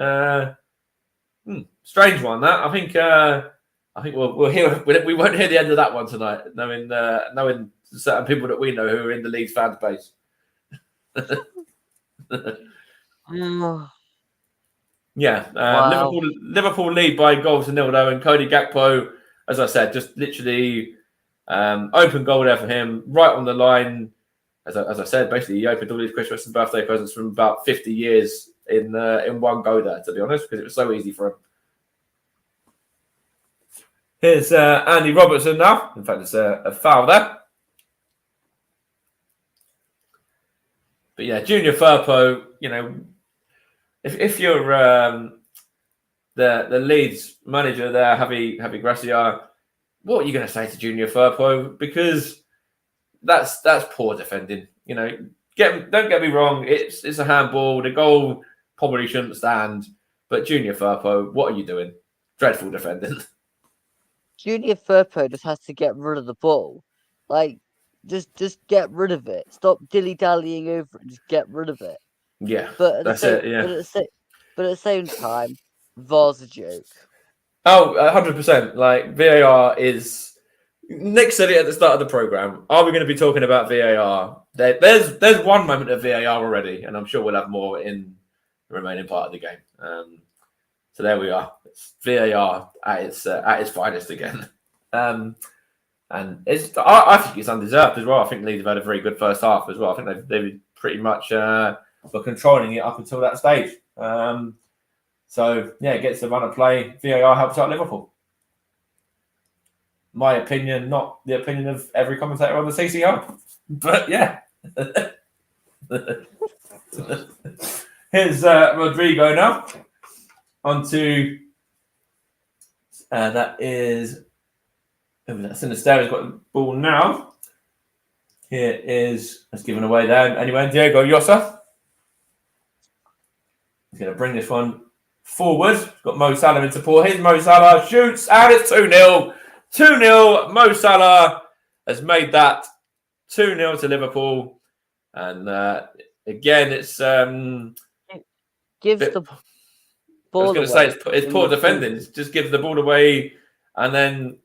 Strange one, that. I think we'll hear. We won't hear the end of that one tonight, knowing certain people that we know who are in the Leeds fan base. Yeah, Wow. Liverpool lead by goals to 0 though, and Cody Gakpo, as I said, just literally open goal there for him, right on the line. As I said, basically he opened all his Christmas and birthday presents from about 50 years in one go there, to be honest, because it was so easy for him. Here's Andy Robertson now. In fact, it's a foul there. But yeah, Junior Firpo, if you're the Leeds manager there, Javi Gracia, what are you going to say to Junior Firpo? Because that's poor defending. Don't get me wrong, it's a handball. The goal probably shouldn't stand. But Junior Firpo, what are you doing? Dreadful defending. Junior Firpo just has to get rid of the ball. Just get rid of it. Stop dilly-dallying over it and just get rid of it. Yeah, But that's it. Yeah. But at the same time, VAR's a joke. Oh, 100%. Like, VAR is... Nick said it at the start of the programme. Are we going to be talking about VAR? There's one moment of VAR already, and I'm sure we'll have more in the remaining part of the game. So there we are. It's VAR at its finest again. And I think it's undeserved as well. I think Leeds have had a very good first half as well. I think they've pretty much were controlling it up until that stage. So yeah, it gets the run of play. VAR helps out Liverpool. My opinion, not the opinion of every commentator on the CCO. But yeah. Here's Rodrigo now. Onto that is Sinisterra's got the ball now. Here is it's given away there. Anyway, Diego Llosa. He's going to bring this one forward. He's got Mo Salah in support. Here's Mo Salah, shoots, and it's 2-0. 2-0. Mo Salah has made that 2-0 to Liverpool. And again, it's gives the ball. I was going to say it's poor defending. It just gives the ball away, and then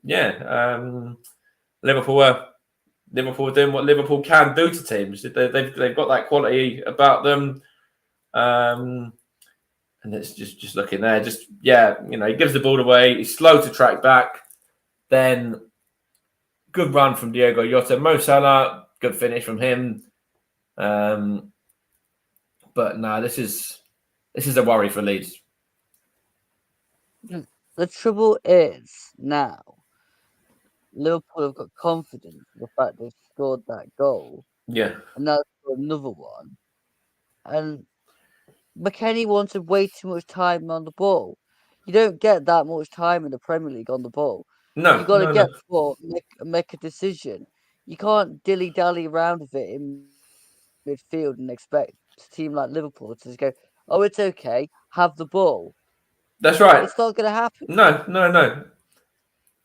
Liverpool are doing what Liverpool can do to teams. They've got that quality about them, and it's just looking there. He gives the ball away. He's slow to track back. Then good run from Diego Llosa. Mo Salah, good finish from him. But no, this is a worry for Leeds. The trouble is now Liverpool have got confidence in the fact they've scored that goal. Yeah. And now they've got another one. And McKennie wanted way too much time on the ball. You don't get that much time in the Premier League on the ball. No, You got to no, get no. for make a decision. You can't dilly dally around with it in midfield and expect a team like Liverpool to just go, "Oh, it's okay, have the ball." That's right. It's not going to happen. No, no, no.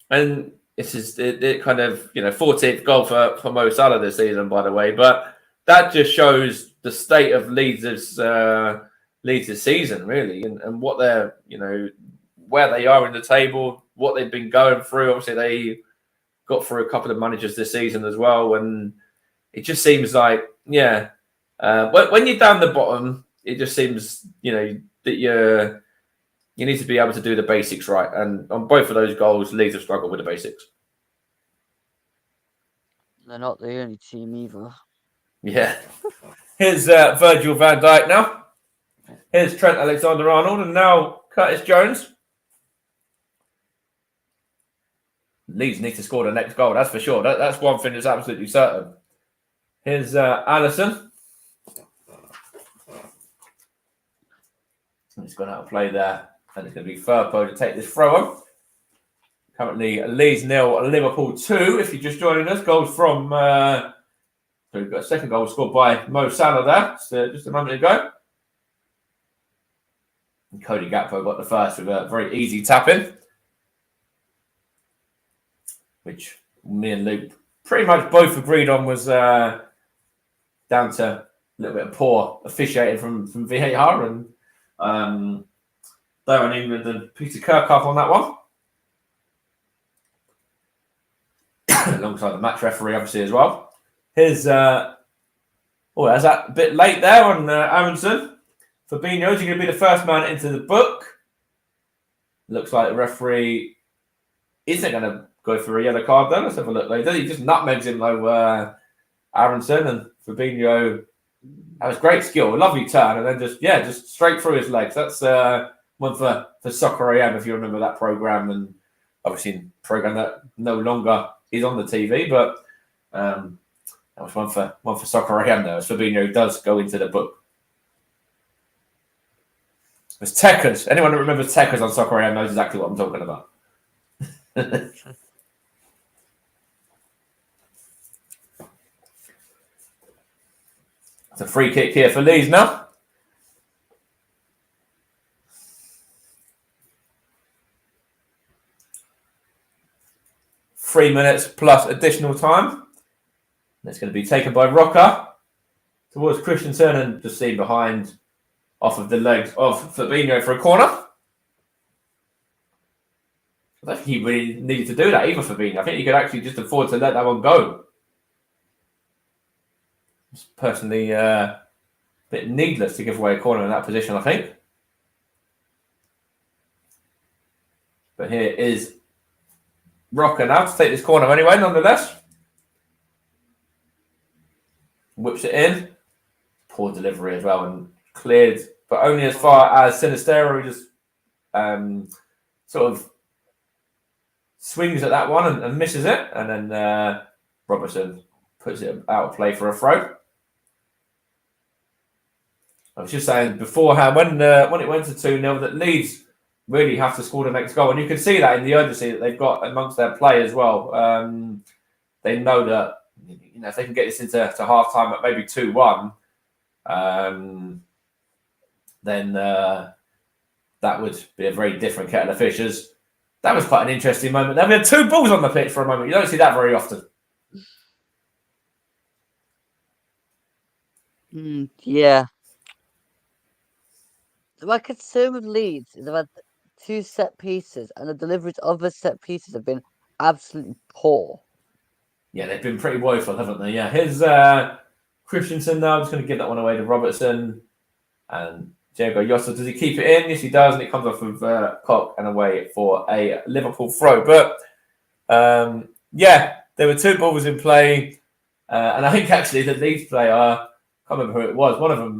And this is it kind of 14th goal for Mo Salah this season, by the way. But that just shows the state of Leeds' season, really, and what they're where they are in the table, what they've been going through. Obviously, they got through a couple of managers this season as well, and it just seems like when you're down the bottom, it just seems that you need to be able to do the basics right. And on both of those goals, Leeds have struggled with the basics. They're not the only team either. Yeah. Here's Virgil van Dijk now. Here's Trent Alexander-Arnold, and now Curtis Jones. Leeds need to score the next goal, that's for sure. That's one thing that's absolutely certain. Here's Alisson. He's gone out of play there. And it's going to be Firpo to take this throw on. Currently, Leeds 0, Liverpool 2. If you're just joining us, goals from... so we've got a second goal scored by Mo Salah there, just a moment ago. And Cody Gakpo got the first with a very easy tap-in, which me and Luke pretty much both agreed on was down to a little bit of poor officiating from VAR and Darren England and Peter Kirkhoff on that one. Alongside the match referee, obviously, as well. Here's, that's that a bit late there on Aronson. Fabinho is going to be the first man into the book. Looks like the referee isn't going to go for a yellow card then. Let's have a look later. He just nutmegs him though, Aronson, and Fabinho. That was great skill, a lovely turn, and then just straight through his legs. That's one for Soccer AM, if you remember that program, and obviously a program that no longer is on the TV, but that was one for Soccer AM though. As Fabinho does go into the book. It's Tekkers. Anyone that remembers Tekkers on Soccer AM knows exactly what I'm talking about. It's a free kick here for Leeds now. Three minutes plus additional time. It's going to be taken by Roca towards Christensen and just seen behind off of the legs of Fabinho for a corner. I don't think he really needed to do that either, Fabinho. I think he could actually just afford to let that one go. It's personally a bit needless to give away a corner in that position, I think. But here is Roca now to take this corner anyway, nonetheless. Whips it in. Poor delivery as well and cleared, but only as far as Sinistero, who just sort of swings at that one and misses it. And then Robertson puts it out of play for a throw. I was just saying beforehand, when it went to 2-0, that Leeds really have to score the next goal. And you can see that in the urgency that they've got amongst their play as well. They know that if they can get this into half-time at maybe 2-1, then that would be a very different kettle of fish. That was quite an interesting moment. There were two balls on the pitch for a moment. You don't see that very often. Yeah. My concern with Leeds is they've had two set pieces, and the deliveries of the set pieces have been absolutely poor. Yeah, they've been pretty woeful, haven't they? Yeah, here's Christensen now. I'm just going to give that one away to Robertson. And Diego Jota, does he keep it in? Yes, he does. And it comes off of Koch and away for a Liverpool throw. But, there were two balls in play. And I think actually the Leeds player, I can't remember who it was, one of them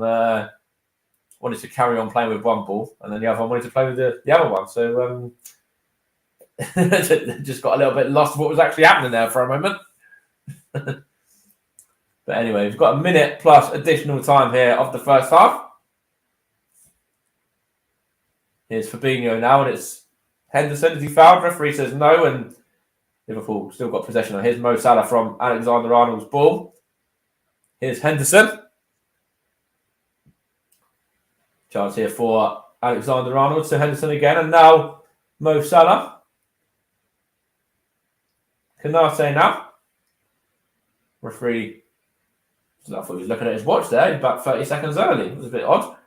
wanted to carry on playing with one ball. And then the other one wanted to play with the other one. So just got a little bit lost of what was actually happening there for a moment. But anyway, we've got a minute plus additional time here of the first half. Here's Fabinho now, and it's Henderson. Is he fouled? Referee says no, and Liverpool still got possession. Here's Mo Salah from Alexander-Arnold's ball. Here's Henderson. Chance here for Alexander-Arnold to Henderson again, and now Mo Salah. Canate now. Referee, I thought he was looking at his watch there, about 30 seconds early. It was a bit odd.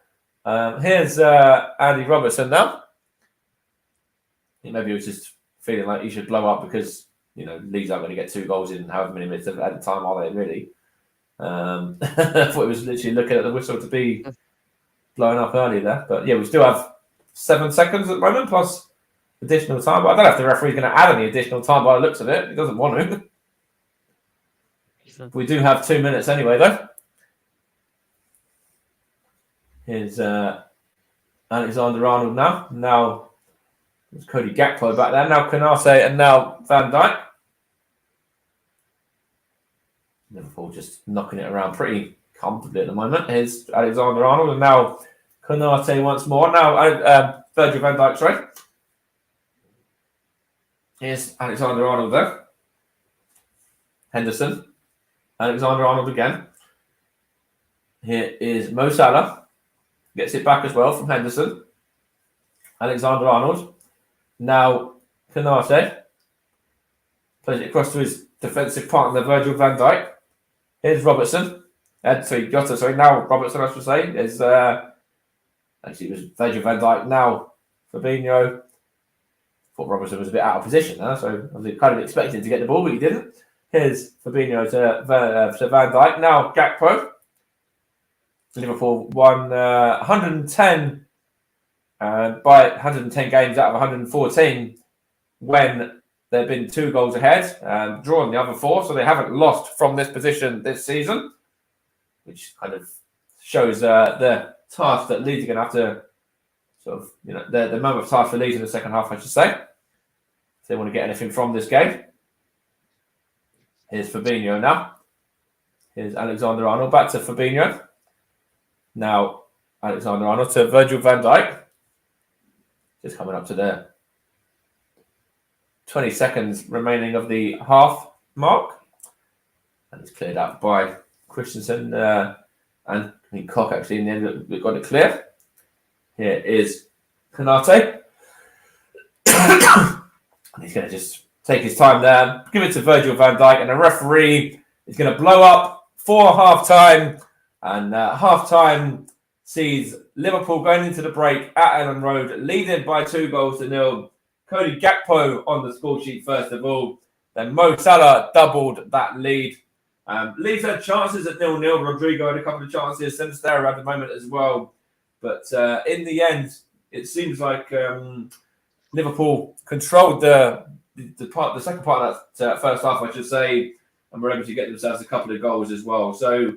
Here's Andy Robertson now. Maybe he was just feeling like he should blow up because, Leeds aren't going to get 2 goals in however many minutes at the time, are they, really? I thought he was literally looking at the whistle to be blowing up early there. But yeah, we still have 7 seconds at the moment, plus additional time. But I don't know if the referee's going to add any additional time by the looks of it. He doesn't want to. We do have 2 minutes anyway, though. Here's Alexander-Arnold now. Now it's Cody Gakpo back there. Now Canate and now Van Dijk. Liverpool just knocking it around pretty comfortably at the moment. Here's Alexander-Arnold and now Canate once more. Now Virgil van Dijk, sorry. Here's Alexander-Arnold there. Henderson. Alexander-Arnold again. Here is Mo Salah. Gets it back as well from Henderson. Alexander-Arnold. Now Canate. Plays it across to his defensive partner, Virgil van Dijk. Here's Robertson. Jota. Now Robertson, I should say. There's actually it was Virgil van Dijk. Now Fabinho. Thought Robertson was a bit out of position there, so I was kind of expecting to get the ball, but he didn't. Here's Fabinho to Van Dijk. Now Gakpo. Liverpool won 110 by 110 games out of 114 when they've been 2 goals ahead, drawn the other 4, so they haven't lost from this position this season, which kind of shows the task that Leeds are going to have to the moment of task for Leeds in the second half, I should say, if they want to get anything from this game. Here's Fabinho now. Here's Alexander-Arnold. Back to Fabinho. Now Alexander-Arnold to Virgil van Dijk. Just coming up to the 20 seconds remaining of the half mark. And it's cleared up by Christensen and Koch actually in the end we got it clear. Here is Canate. He's going to just take his time there, give it to Virgil van Dijk, and the referee is going to blow up for half-time. And half-time sees Liverpool going into the break at Ellen Road, leading by 2-0. Cody Gakpo on the score sheet first of all. Then Mo Salah doubled that lead. Leeds had chances at 0-0. Rodrigo had a couple of chances. Sinisterra at the moment as well. But in the end, it seems like Liverpool controlled the second part of that first half, I should say, and were able to get themselves a couple of goals as well. So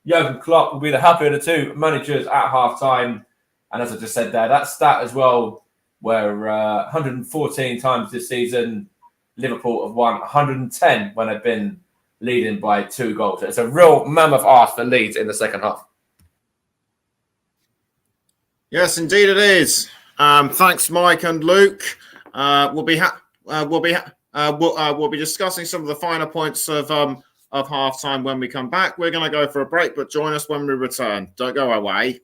Jurgen Klopp will be the happier of the 2 managers at half-time. And as I just said there, that stat as well, where 114 times this season, Liverpool have won 110 when they've been leading by 2 goals. So it's a real mammoth ask for Leeds in the second half. Yes, indeed it is. Thanks, Mike and Luke. We'll be discussing some of the finer points of halftime when we come back. We're going to go for a break, but join us when we return. Don't go away.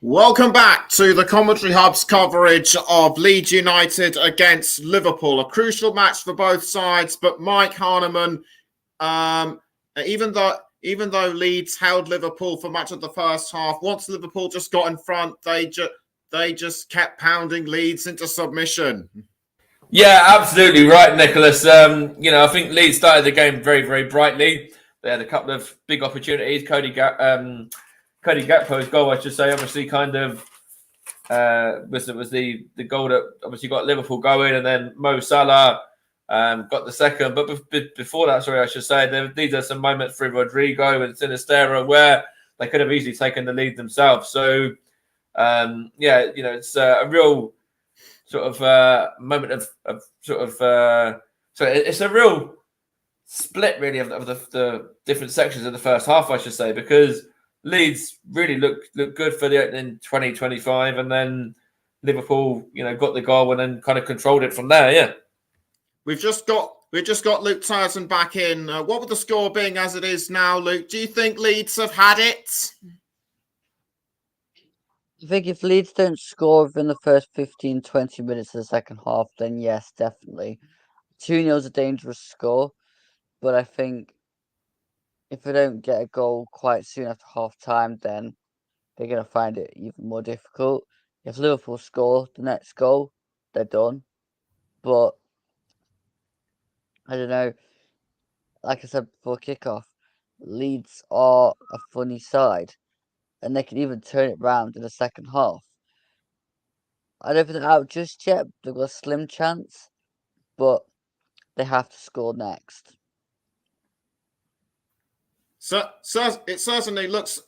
Welcome back to the Commentary Hub's coverage of Leeds United against Liverpool. A crucial match for both sides, but Mike Hahnemann, even though Leeds held Liverpool for much of the first half, once Liverpool just got in front, they just kept pounding Leeds into submission. Yeah, absolutely right, Nicholas. I think Leeds started the game very, very brightly. They had a couple of big opportunities. Cody Gakpo's goal, I should say, obviously kind of was the goal that obviously got Liverpool going, and then Mo Salah got the second. But before that, sorry, I should say, these are some moments through Rodrigo and Sinisterra where they could have easily taken the lead themselves. So, it's a real sort of moment of sort of so it's a real split really of the different sections of the first half, I should say, because Leeds really looked good for the opening 20-25, and then Liverpool, got the goal and then kind of controlled it from there. Yeah, we've just got Luke Tyson back in. What would the score being as it is now, Luke? Do you think Leeds have had it? I think if Leeds don't score within the first 15-20 minutes of the second half, then yes, definitely. 2-0 is a dangerous score, but I think if they don't get a goal quite soon after half time, then they're going to find it even more difficult. If Liverpool score the next goal, they're done. But I don't know. Like I said before kickoff, Leeds are a funny side, and they can even turn it round in the second half. I don't think they're out just yet. They've got a slim chance, but they have to score next. So it certainly looks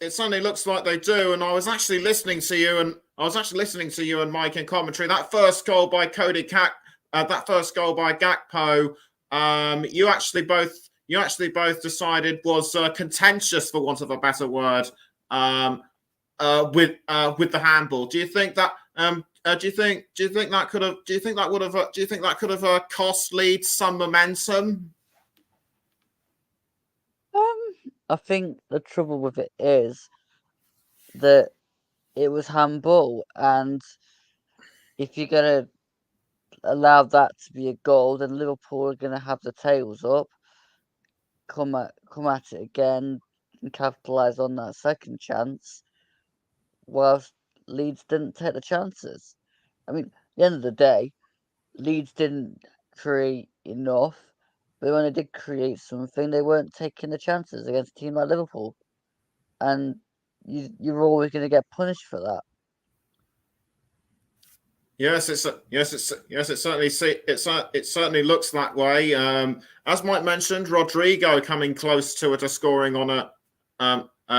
like they do. And I was actually listening to you, and Mike in commentary. That first goal by Gakpo, you actually both decided was contentious, for want of a better word, with the handball. Do you think that? Do you think that could have cost Leeds some momentum? I think the trouble with it is that it was handball, and if you're gonna allow that to be a goal, then Liverpool are gonna have the tails up, come at it again, and capitalise on that second chance, whilst Leeds didn't take the chances. I mean, at the end of the day, Leeds didn't create enough, but when they did create something, they weren't taking the chances against a team like Liverpool, and you're always going to get punished for that. Yes, it certainly looks that way. As Mike mentioned, Rodrigo coming close to it to scoring on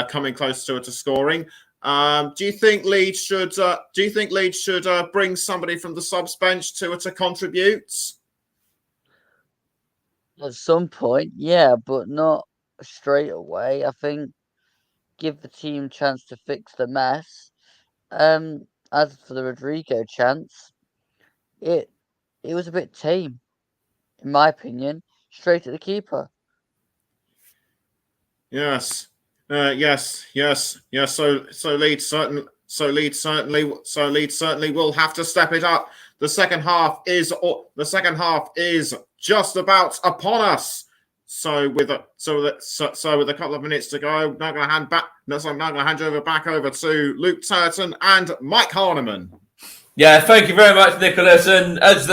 scoring. Do you think Leeds should bring somebody from the subs bench to contribute? At some point, yeah, but not straight away. I think give the team a chance to fix the mess. As for the Rodrigo chance, it was a bit tame, in my opinion. Straight at the keeper. Yes. So Leeds certainly will have to step it up. The second half is just about upon us. So with a couple of minutes to go, I'm now going to hand over back over to Luke Turton and Mike Hahnemann. Yeah, thank you very much, Nicholas. And as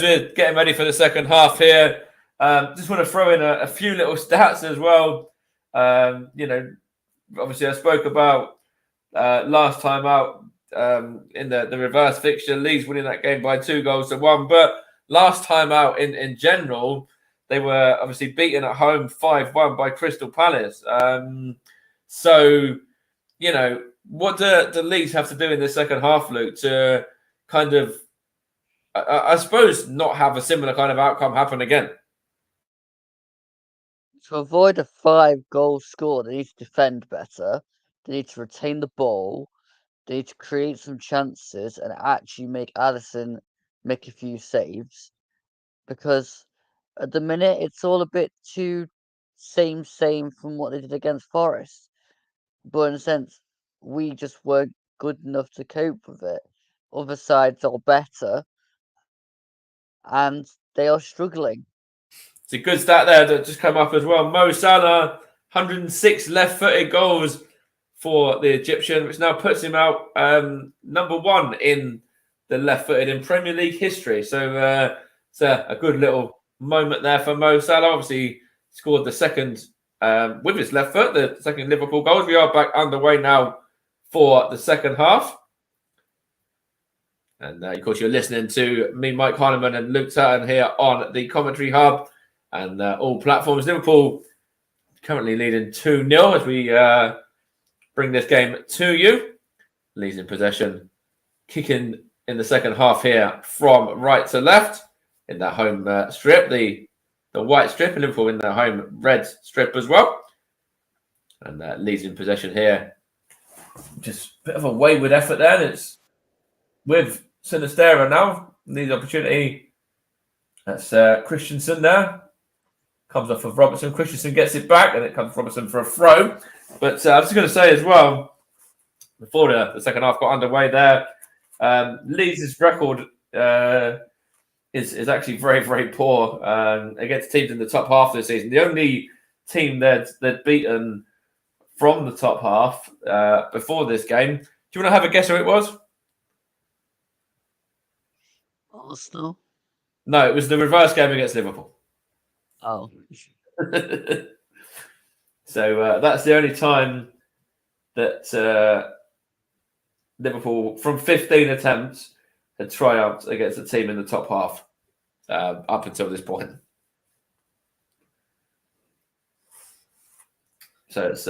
we're getting ready for the second half here, just want to throw in a few little stats as well. Obviously, I spoke about last time out in the reverse fixture, Leeds winning that game by 2-1. But last time out in general, they were obviously beaten at home 5-1 by Crystal Palace. What do Leeds have to do in the second half, Luke, to kind of, I suppose, not have a similar kind of outcome happen again? To avoid a 5-goal score, they need to defend better. They need to retain the ball. They need to create some chances and actually make Addison make a few saves. Because at the minute, it's all a bit too same from what they did against Forest. But in a sense, we just weren't good enough to cope with it. Other sides are better, and they are struggling. It's a good stat there that just come up as well. Mo Salah, 106 left-footed goals for the Egyptian, which now puts him out number 1 in the left-footed in Premier League history. So it's a good little moment there for Mo Salah. Obviously, scored the second with his left foot, the second Liverpool goals. We are back underway now for the second half. And of course, you're listening to me, Mike Heineman, and Luke Turton here on the Commentary Hub and all platforms. Liverpool currently leading 2-0 as we bring this game to you. Leeds in possession, kicking in the second half here from right to left in that home strip, the white strip, and Liverpool in their home red strip as well. And Leeds in possession here. Just a bit of a wayward effort there. And it's with Sinistera now. Needs opportunity. That's Christensen there. Comes off of Robertson. Christensen gets it back, and it comes Robertson for a throw. But I was just going to say as well, before the second half got underway there, Leeds' record is actually very, very poor against teams in the top half of the season. The only team they'd beaten from the top half before this game. Do you want to have a guess who it was? Arsenal? No, it was the reverse game against Liverpool. Oh. So that's the only time that Liverpool, from 15 attempts, had triumphed against a team in the top half up until this point. So it's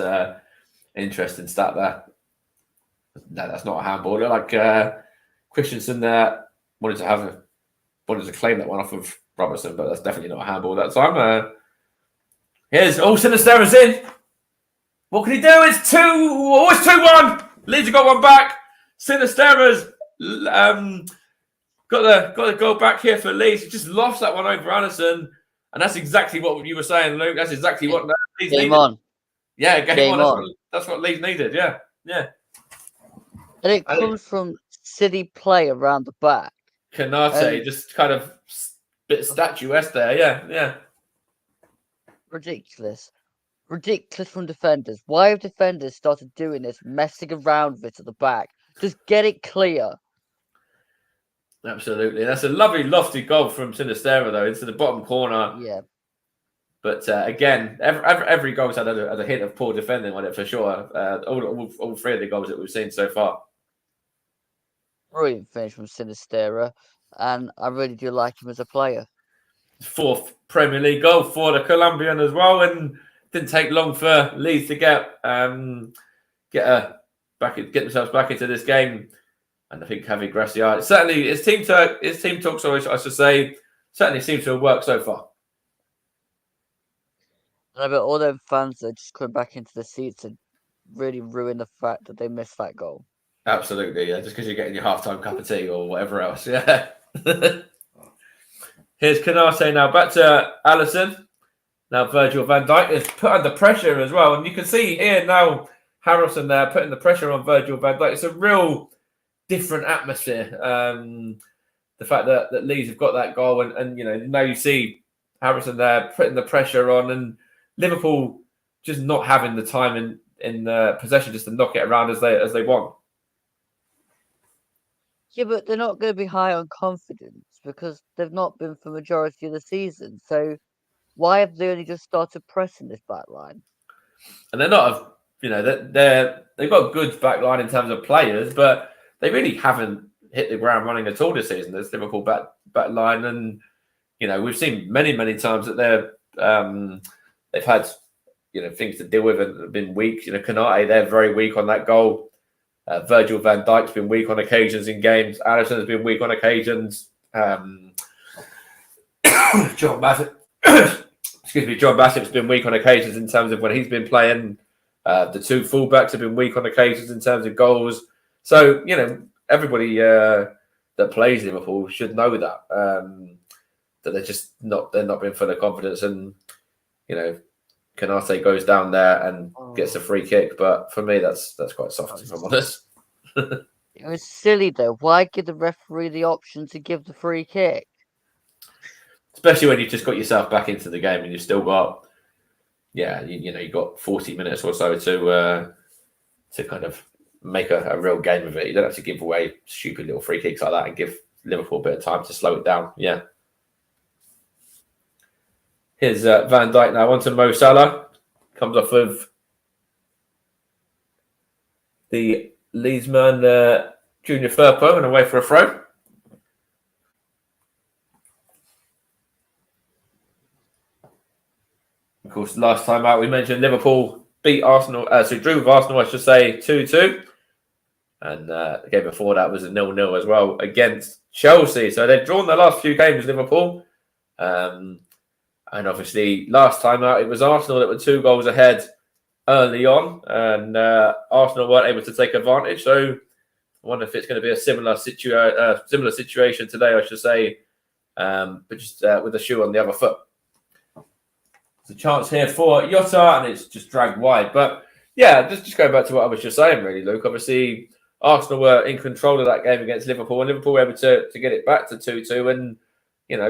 interesting stat there. No, that's not a handball. Like Christensen there wanted to claim that one off of Robertson, but that's definitely not a handball that time. Here's Sinistera's in. What can he do? It's 2-1. Leeds have got one back. Sinistera's got the goal back here for Leeds. He just lost that one over Alisson, and that's exactly what you were saying, Luke. That's exactly what Leeds needed. Game on. Yeah, game on. That's what Leeds needed. Yeah. And it comes from City play around the back. Canate just kind of bit statuesque there. Yeah. Ridiculous from defenders. Why have defenders started doing this, messing around with it at the back? Just get it clear. Absolutely. That's a lovely lofty goal from Sinistera, though, into the bottom corner. Yeah. But again, every goal's had a hint of poor defending on it for sure. All 3 of the goals that we've seen so far. Brilliant finish from Sinistera, and I really do like him as a player. 4th Premier League goal for the Colombian as well, and didn't take long for Leeds to get themselves back into this game. And I think Javi Gracia, certainly his team talks, I should say, certainly seems to have worked so far. And I bet all them fans are just coming back into the seats and really ruin the fact that they missed that goal. Absolutely, yeah. Just because you're getting your halftime cup of tea or whatever else, yeah. Here's Canate now, back to Alisson. Now Virgil van Dijk is put under pressure as well. And you can see here now Harrison there putting the pressure on Virgil van Dijk. It's a real different atmosphere. The fact that Leeds have got that goal and now you see Harrison there putting the pressure on and Liverpool just not having the time in possession just to knock it around as they want. Yeah, but they're not going to be high on confidence because they've not been for the majority of the season. So why have they only just started pressing this back line? And they're not, they've got a good back line in terms of players, but they really haven't hit the ground running at all this season. This Liverpool back line, and we've seen many times that they've had things to deal with and been weak. Canate, they're very weak on that goal. Virgil van Dijk's been weak on occasions in games. Alisson has been weak on occasions. John Bassett, John Bassett's been weak on occasions in terms of when he's been playing. The 2 fullbacks have been weak on occasions in terms of goals. So everybody that plays Liverpool should know that they're just not being full of confidence, and Canate goes down there and gets a free kick. But for me, that's quite soft, if I'm honest. It was silly though. Why give the referee the option to give the free kick? Especially when you've just got yourself back into the game and you've still got, you've got 40 minutes or so to kind of make a real game of it. You don't have to give away stupid little free kicks like that and give Liverpool a bit of time to slow it down. Yeah. Here's Van Dijk now onto Mo Salah. Comes off of the Leedsman Junior Firpo and away for a throw. Of course, last time out we mentioned Liverpool beat Arsenal, drew with Arsenal, I should say, 2-2. And the game before that was a 0-0 as well against Chelsea. So they've drawn their last few games, Liverpool. And obviously, last time out, it was Arsenal that were 2 goals ahead early on. And Arsenal weren't able to take advantage. So I wonder if it's going to be a similar situation today, I should say. But just with the shoe on the other foot. There's a chance here for Jota, and it's just dragged wide. But yeah, just going back to what I was just saying, really, Luke. Obviously, Arsenal were in control of that game against Liverpool, and Liverpool were able to get it back to 2-2. And,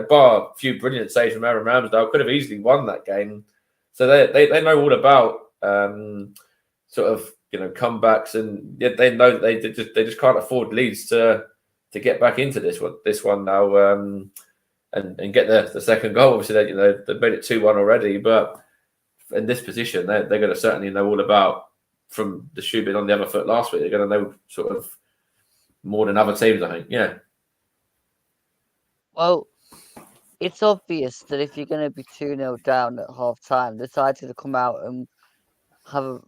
bar a few brilliant saves from Aaron Ramsdale, could have easily won that game. So they know all about comebacks, and they know that they just can't afford Leeds to get back into this one now. And get the second goal. Obviously, they've made it 2-1 already, but in this position, they're going to certainly know all about, from the shoe being on the other foot last week, they're going to know sort of more than other teams, I think. Yeah. Well, it's obvious that if you're going to be 2-0 down at half time, they decided to come out and had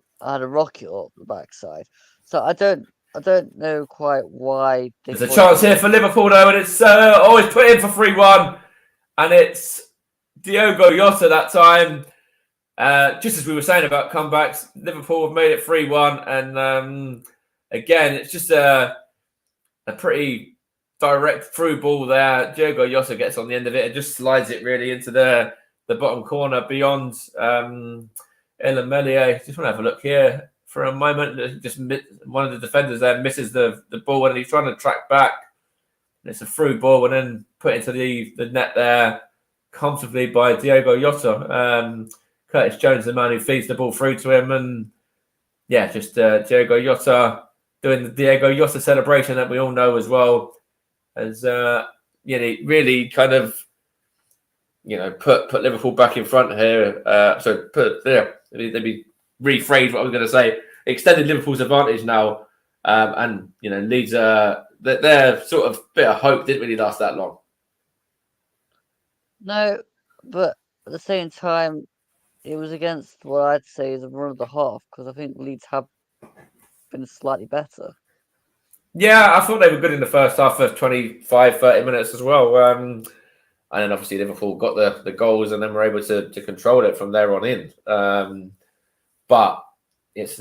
a rocket up the backside. So I don't know quite why. There's a chance here for Liverpool, though, and it's always put in for 3-1. And it's Diogo Jota that time. Just as we were saying about comebacks, Liverpool have made it 3-1. And again, it's just a pretty direct through ball there. Diogo Jota gets on the end of it and just slides it really into the bottom corner beyond Elamelier. Just want to have a look here. For a moment, just one of the defenders there misses the ball and he's trying to track back. And it's a through ball and then put into the net there comfortably by Diogo Jota. Curtis Jones, the man who feeds the ball through to him. And yeah, just Diogo Jota doing the Diogo Jota celebration that we all know as well. As really kind of, put Liverpool back in front here. Let me rephrase what I was going to say. Extended Liverpool's advantage now, and Leeds their sort of bit of hope didn't really last that long. No, but at the same time, it was against what I'd say is a run of the half, because I think Leeds have been slightly better. Yeah, I thought they were good in the first half of 25, 30 minutes as well. And then obviously Liverpool got the goals and then were able to control it from there on in. But it's,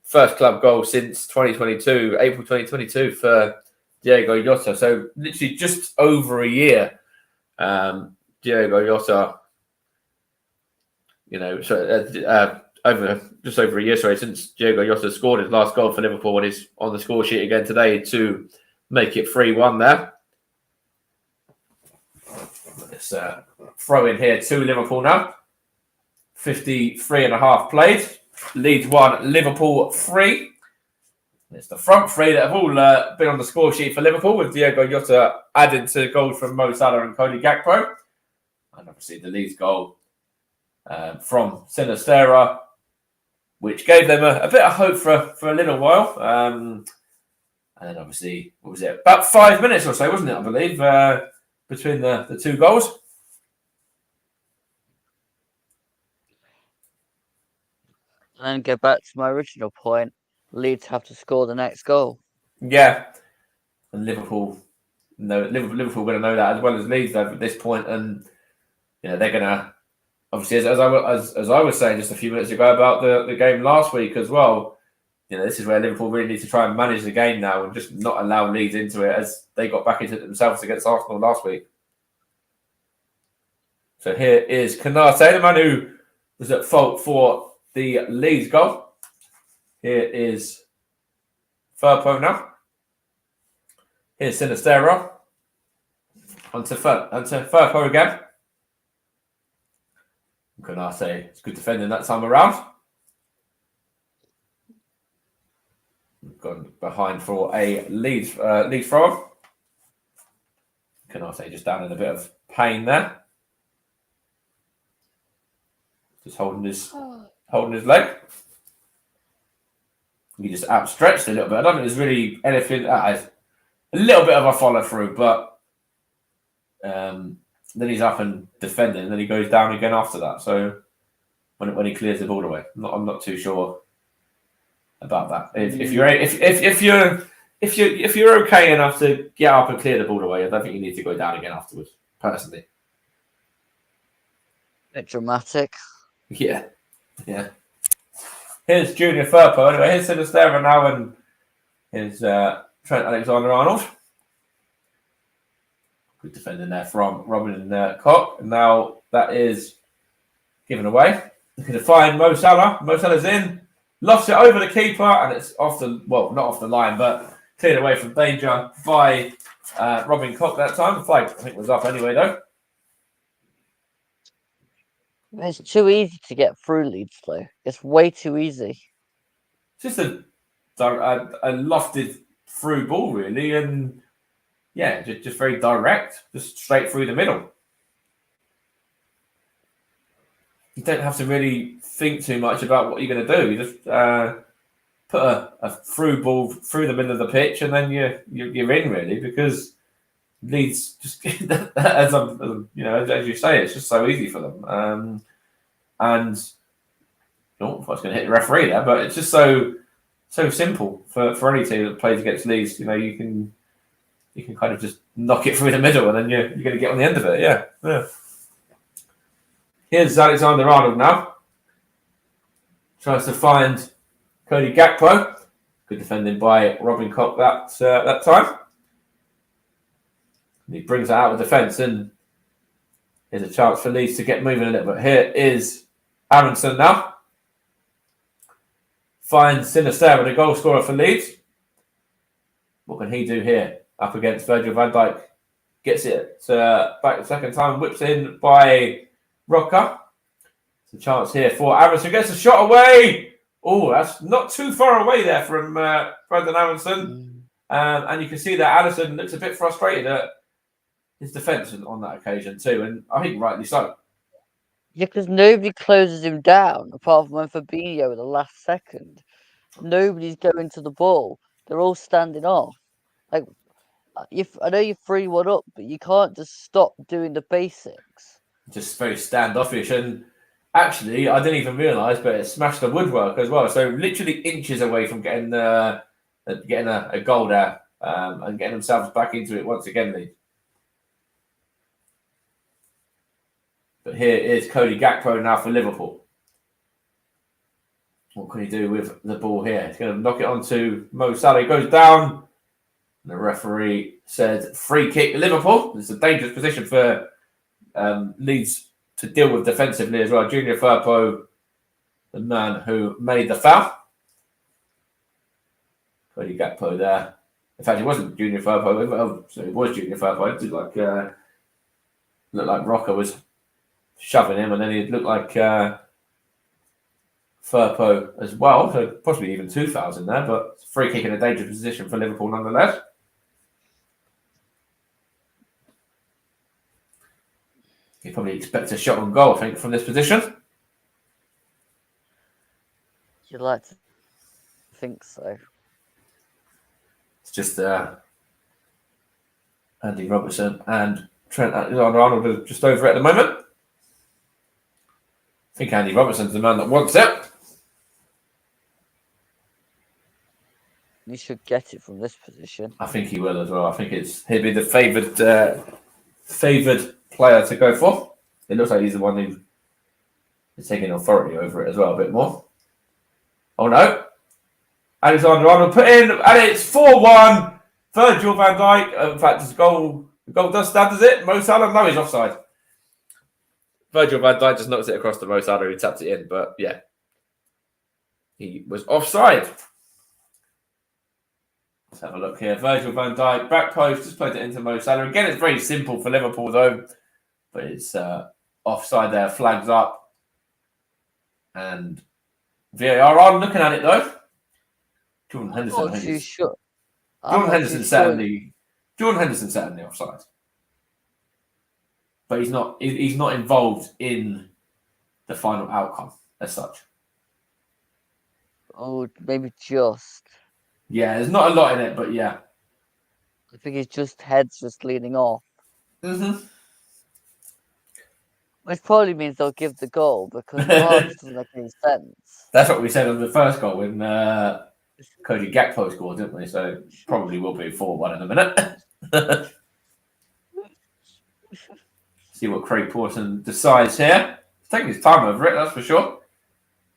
first club goal since 2022, April 2022 for Diogo Jota. So literally just over a year, Diogo Jota, just over a year, since Diogo Jota scored his last goal for Liverpool and is on the score sheet again today to make it 3-1 there. Let's throw in here to Liverpool now. 53 and a half played. Leeds 1, Liverpool 3. It's the front three that have all been on the score sheet for Liverpool, with Diogo Jota added to goals from Mo Salah and Cody Gakpo. And obviously the Leeds goal from Sinistera, which gave them a bit of hope for a little while. And then obviously, what was it? About 5 minutes or so, wasn't it, I believe, between the two goals. And then go back to my original point. Leeds have to score the next goal. Yeah. And Liverpool going to know that as well as Leeds at this point. And, they're going to, obviously, as I was saying just a few minutes ago about the game last week as well, this is where Liverpool really need to try and manage the game now and just not allow Leeds into it, as they got back into it themselves against Arsenal last week. So here is Konate, the man who was at fault for the Leeds goal. Here is Firpo now. Here's Sinistero. Onto Firpo again. Can I say it's good defending that time around? Gone behind for a Leeds throw. Can I say just down in a bit of pain there? Just holding his leg. He just outstretched a little bit. I don't think there's really anything. A little bit of a follow through, but then he's up and defending, and then he goes down again after that. So when he clears the ball away, I'm not too sure about that. If you're okay enough to get up and clear the ball away, I don't think you need to go down again afterwards. Personally, bit dramatic. Yeah. Here's Junior Firpo. Anyway, here's Sinistero now, and here's Trent Alexander-Arnold. Good defending there from Robin Koch. And now that is given away. Looking to find Mo Salah. Mo Salah's in. Lofts it over the keeper, and it's off the, well, not off the line, but cleared away from danger by Robin Koch that time. The flag, I think, was up anyway, though. It's too easy to get through Leeds, though. It's way too easy. It's just a lofted through ball, really, and yeah, just very direct, just straight through the middle. You don't have to really think too much about what you're going to do. You just put a through ball through the middle of the pitch, and then you're in, really, because Leeds just as you say, it's just so easy for them. And I was going to hit the referee there, but it's just so simple for any team that plays against Leeds. You know, you can kind of just knock it through the middle, and then you're going to get on the end of it. Yeah. Here's Alexander-Arnold now. Tries to find Cody Gakpo. Good defending by Robin Koch that time. He brings it out of defence, and here's a chance for Leeds to get moving a little bit. Here is Aronson now. Finds Sinistero, the goal scorer for Leeds. What can he do here? Up against Virgil van Dijk. Gets it back the second time. Whips in by Roca. It's a chance here for Aronson. Gets a shot away. Oh, that's not too far away there from Brendan Aronson. And you can see that Aronson looks a bit frustrated at his defence on that occasion too, and I think rightly so. Yeah, because nobody closes him down apart from Fabinho at the last second. Nobody's going to the ball. They're all standing off. Like, I know you're 3-1 up, but you can't just stop doing the basics. Just very standoffish, and actually, I didn't even realise, but it smashed the woodwork as well. So literally inches away from getting a goal there, and getting themselves back into it once again, Lee. But here is Cody Gakpo now for Liverpool. What can he do with the ball here? He's going to knock it onto Mo Salah. He goes down. The referee said free kick Liverpool. It's a dangerous position for Leeds to deal with defensively as well. Junior Firpo, the man who made the foul. Cody Gakpo there. In fact, it wasn't Junior Firpo. So it was Junior Firpo. It looked like Roca was shoving him, and then it looked like Firpo as well. So possibly even 2 fouls in there, but free kick in a dangerous position for Liverpool nonetheless. You probably expect a shot on goal, I think, from this position. You'd like to think so. It's just Andy Robertson and Trent Alexander-Arnold are just over it at the moment. I think Andy Robertson's the man that wants it. You should get it from this position. I think he will as well. I think he'll be the favoured player to go for. It looks like he's the one who is taking authority over it as well a bit more. Oh no. Alexander-Arnold put in, and it's 4-1. Virgil van Dijk. In fact, the goal does stand, does it? Mo Salah? No, he's offside. Virgil van Dijk just knocks it across to Mo Salah, who tapped it in, but yeah. He was offside. Let's have a look here. Virgil van Dijk, back post, just played it into Mo Salah. Again, it's very simple for Liverpool, though. But it's offside there, flags up. And VAR are looking at it, though. Jordan Henderson. I'm not too sure. Jordan Henderson certainly offside. But he's not involved in the final outcome as such. Oh, maybe just. Yeah, there's not a lot in it, but yeah. I think it's just heads just leaning off. Mm-hmm. Which probably means they'll give the goal because VAR just doesn't make any sense. That's what we said on the first goal when Cody Gakpo scored, didn't we? So probably will be 4-1 in a minute. See what Craig Pawson decides here. He's taking his time over it, that's for sure,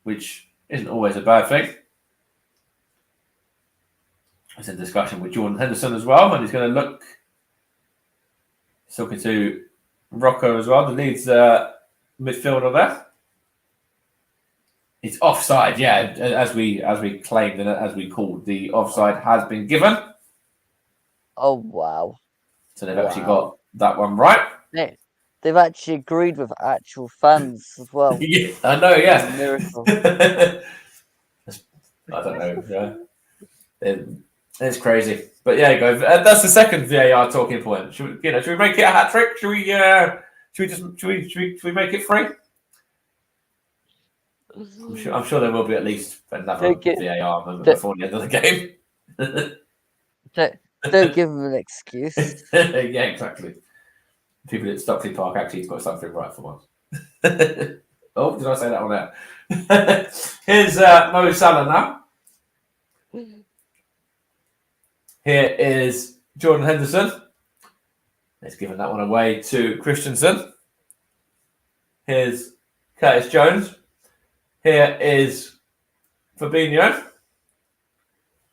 which isn't always a bad thing. It's in discussion with Jordan Henderson as well, and he's going to look. He's talking to Rocco as well, the Leeds midfielder there. It's offside, yeah, as we claimed and as we called, the offside has been given. Oh wow! So they've actually got that one right. They've actually agreed with actual fans as well. Yeah, I know, yeah. Miracle. I don't know. Yeah. It's crazy, but yeah, you go. That's the second VAR talking point. Should we make it a hat trick? Should we make it free? I'm sure there will be at least another VAR moment before the end of the game. Don't give them an excuse. Yeah, exactly. People at Stockley Park actually got something right for once. Oh, did I say that on there? Here's Mo Salah now. Here is Jordan Henderson. Let's give that one away to Christensen. Here's Curtis Jones. Here is Fabinho.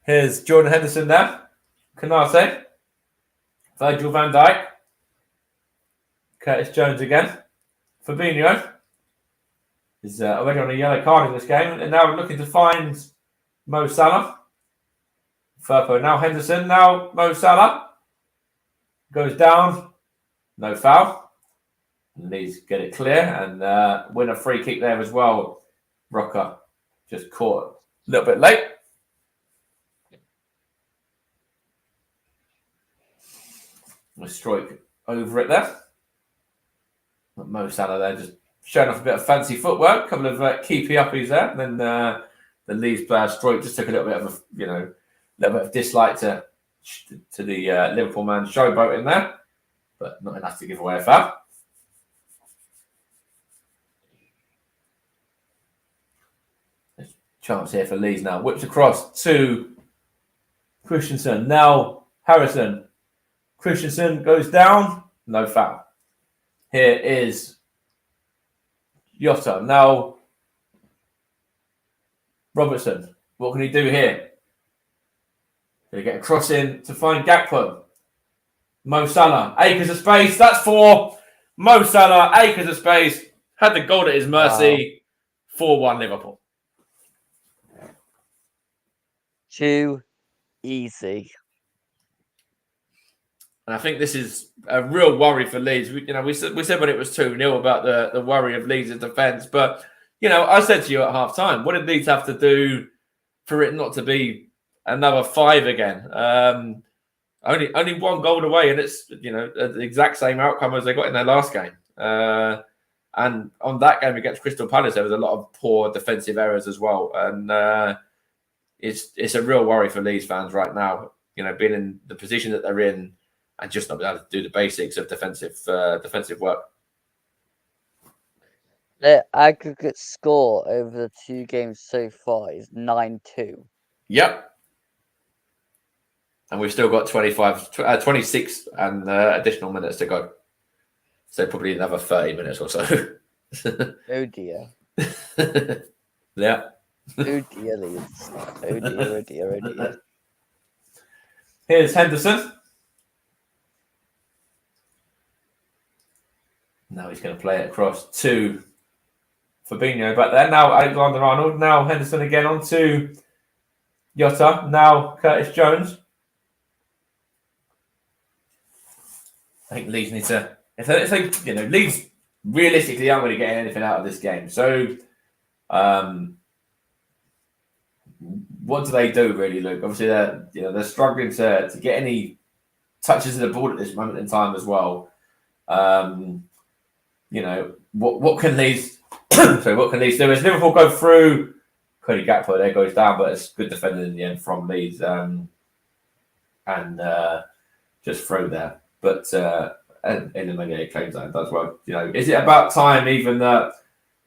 Here's Jordan Henderson there. Canate. Virgil van Dijk. Curtis Jones again. Fabinho is already on a yellow card in this game. And now we're looking to find Mo Salah. Firpo, now Henderson, now Mo Salah. Goes down. No foul. Leeds get it clear and win a free kick there as well. Rocker just caught a little bit late. A strike over it there. But Mo Salah there just showing off a bit of fancy footwork. A couple of key uppies there. And then the Leeds player Stroik just took a little bit of a little bit of dislike to the Liverpool man showboat in there, but not enough to give away a foul. There's a chance here for Leeds now. Whips across to Christensen. Now Harrison. Christensen goes down. No foul. Here is Jota. Now Robertson. What can he do here? Going to get a cross in to find Gakpo. Mo Salah. Acres of space. That's for Mo Salah. Acres of space. Had the goal at his mercy. 4-1 Liverpool. Too easy. And I think this is a real worry for Leeds. We said when it was 2-0 about the worry of Leeds' defence. But, I said to you at half-time, what did Leeds have to do for it not to be another 5 again? Only one goal away, and it's the exact same outcome as they got in their last game. And on that game against Crystal Palace, there was a lot of poor defensive errors as well, and it's a real worry for Leeds fans right now. Being in the position that they're in and just not being able to do the basics of defensive work. Their aggregate score over the 2 games so far is 9-2. Yep. And we've still got 26 and additional minutes to go. So probably another 30 minutes or so. Oh dear. Yeah. Oh dear, Leeds. Oh dear, oh dear, oh dear. Here's Henderson. Now he's going to play it across to Fabinho back there. Now Alexander-Arnold. Now Henderson again on to Jota. Now Curtis Jones. I think Leeds need to. If they Leeds realistically aren't going to get anything out of this game. So, what do they do really, Luke? Obviously, they're struggling to get any touches of the ball at this moment in time as well. What can Leeds? Sorry, what can Leeds do? As Liverpool go through, Cody Gakpo there goes down, but it's good defending in the end from Leeds, and just through there. But in the Mania claims that does well. Is it about time even that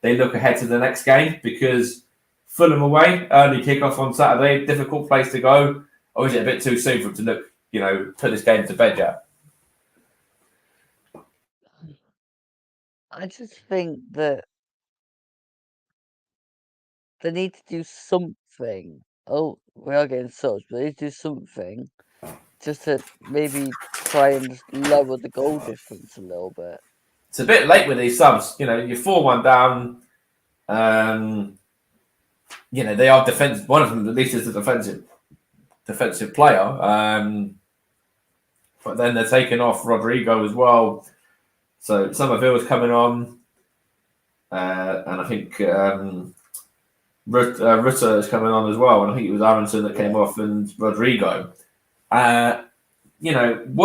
they look ahead to the next game, because Fulham away, early kickoff on Saturday, difficult place to go, or is it a bit too soon for them to look, put this game to bed yet? I just think that they need to do something. Oh, we are getting subs, but they need to do something just to maybe try and just lower the goal difference a little bit. It's a bit late with these subs. You're 4-1 down. They are defensive. One of them, at least, is a defensive player. But then they're taking off Rodrigo as well. So Somerville is coming on, and I think Rutter is coming on as well. And I think it was Aronson that came off and Rodrigo. What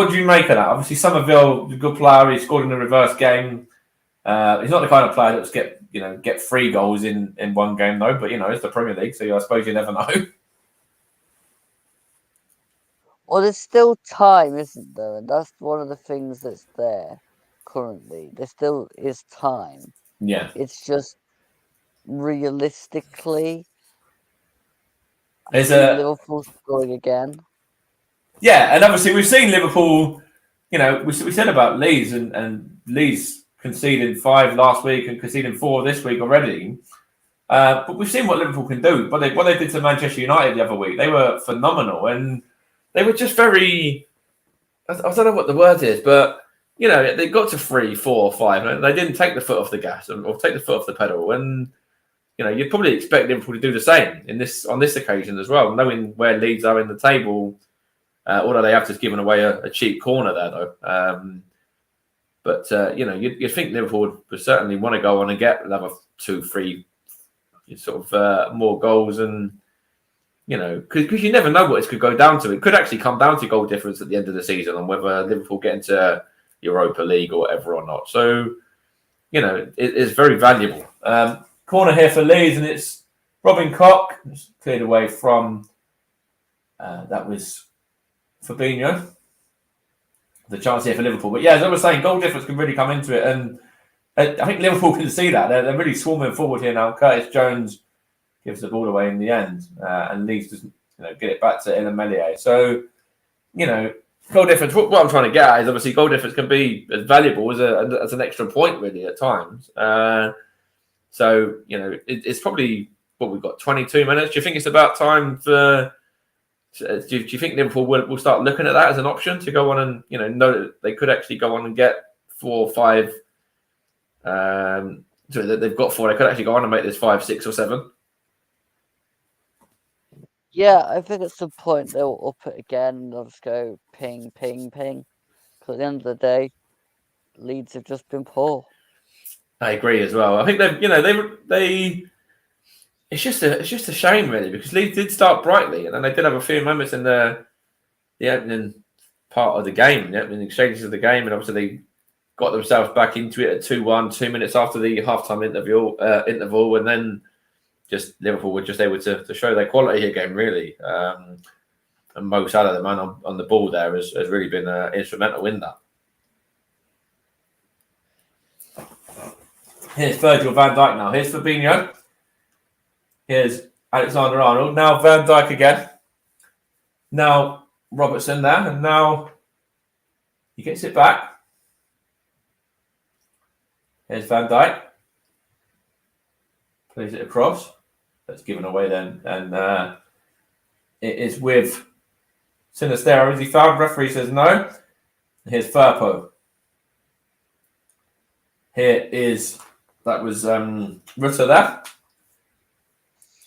do you make of that? Obviously, Somerville, a good player. He scored in the reverse game. He's not the kind of player that's get 3 goals in one game though. But it's the Premier League, so I suppose you never know. Well, there's still time, isn't there? And that's one of the things that's there currently. There still is time. Yeah. It's just realistically, Liverpool scoring again. Yeah, and obviously we've seen Liverpool. We said about Leeds and Leeds conceding 5 last week and conceding 4 this week already. But we've seen what Liverpool can do. What they did to Manchester United the other week, they were phenomenal, and they were just very. I don't know what the word is, but they got to 3, 4, 5, and they didn't take the foot off the gas or take the foot off the pedal. And you'd probably expect Liverpool to do the same on this occasion as well, knowing where Leeds are in the table. Although they have just given away a cheap corner there, though. You'd think Liverpool would certainly want to go on and get another 2, 3 sort of more goals, and because you never know what it could go down to. It could actually come down to goal difference at the end of the season on whether Liverpool get into Europa League or whatever or not. So, it's very valuable. Corner here for Leeds, and it's Robin Koch. It's cleared away from that was Fabinho. The chance here for Liverpool. But yeah, as I was saying, goal difference can really come into it. And I think Liverpool can see that. They're really swarming forward here now. Curtis Jones gives the ball away in the end. And Leeds doesn't get it back to Ilamelie. So, goal difference, what I'm trying to get at is obviously goal difference can be as valuable as an extra point really at times. It's probably, we've got 22 minutes. Do you think it's about time for... Do you think Liverpool will start looking at that as an option to go on and know that they could actually go on and get 4 or 5? They've got 4. They could actually go on and make this 5, 6, or 7. Yeah, I think at some point they'll up it again and they'll just go ping, ping, ping. Because at the end of the day, Leeds have just been poor. I agree as well. I think they. It's just a shame, really, because Leeds did start brightly, and then they did have a few moments in the opening part of the game, the opening exchanges of the game, and obviously they got themselves back into it at 2-1, 2 minutes after the halftime interval, and then just Liverpool were just able to show their quality again, really. And Mo Salah, the man on the ball there, has really been instrumental in that. Here's Virgil van Dijk now. Here's Fabinho. Here's Alexander-Arnold. Now Van Dijk again. Now Robertson there. And now he gets it back. Here's Van Dijk. Plays it across. That's given away then. And it is with Sinistero. Is he fouled? Referee says no. Here's Firpo. That was Rutter there.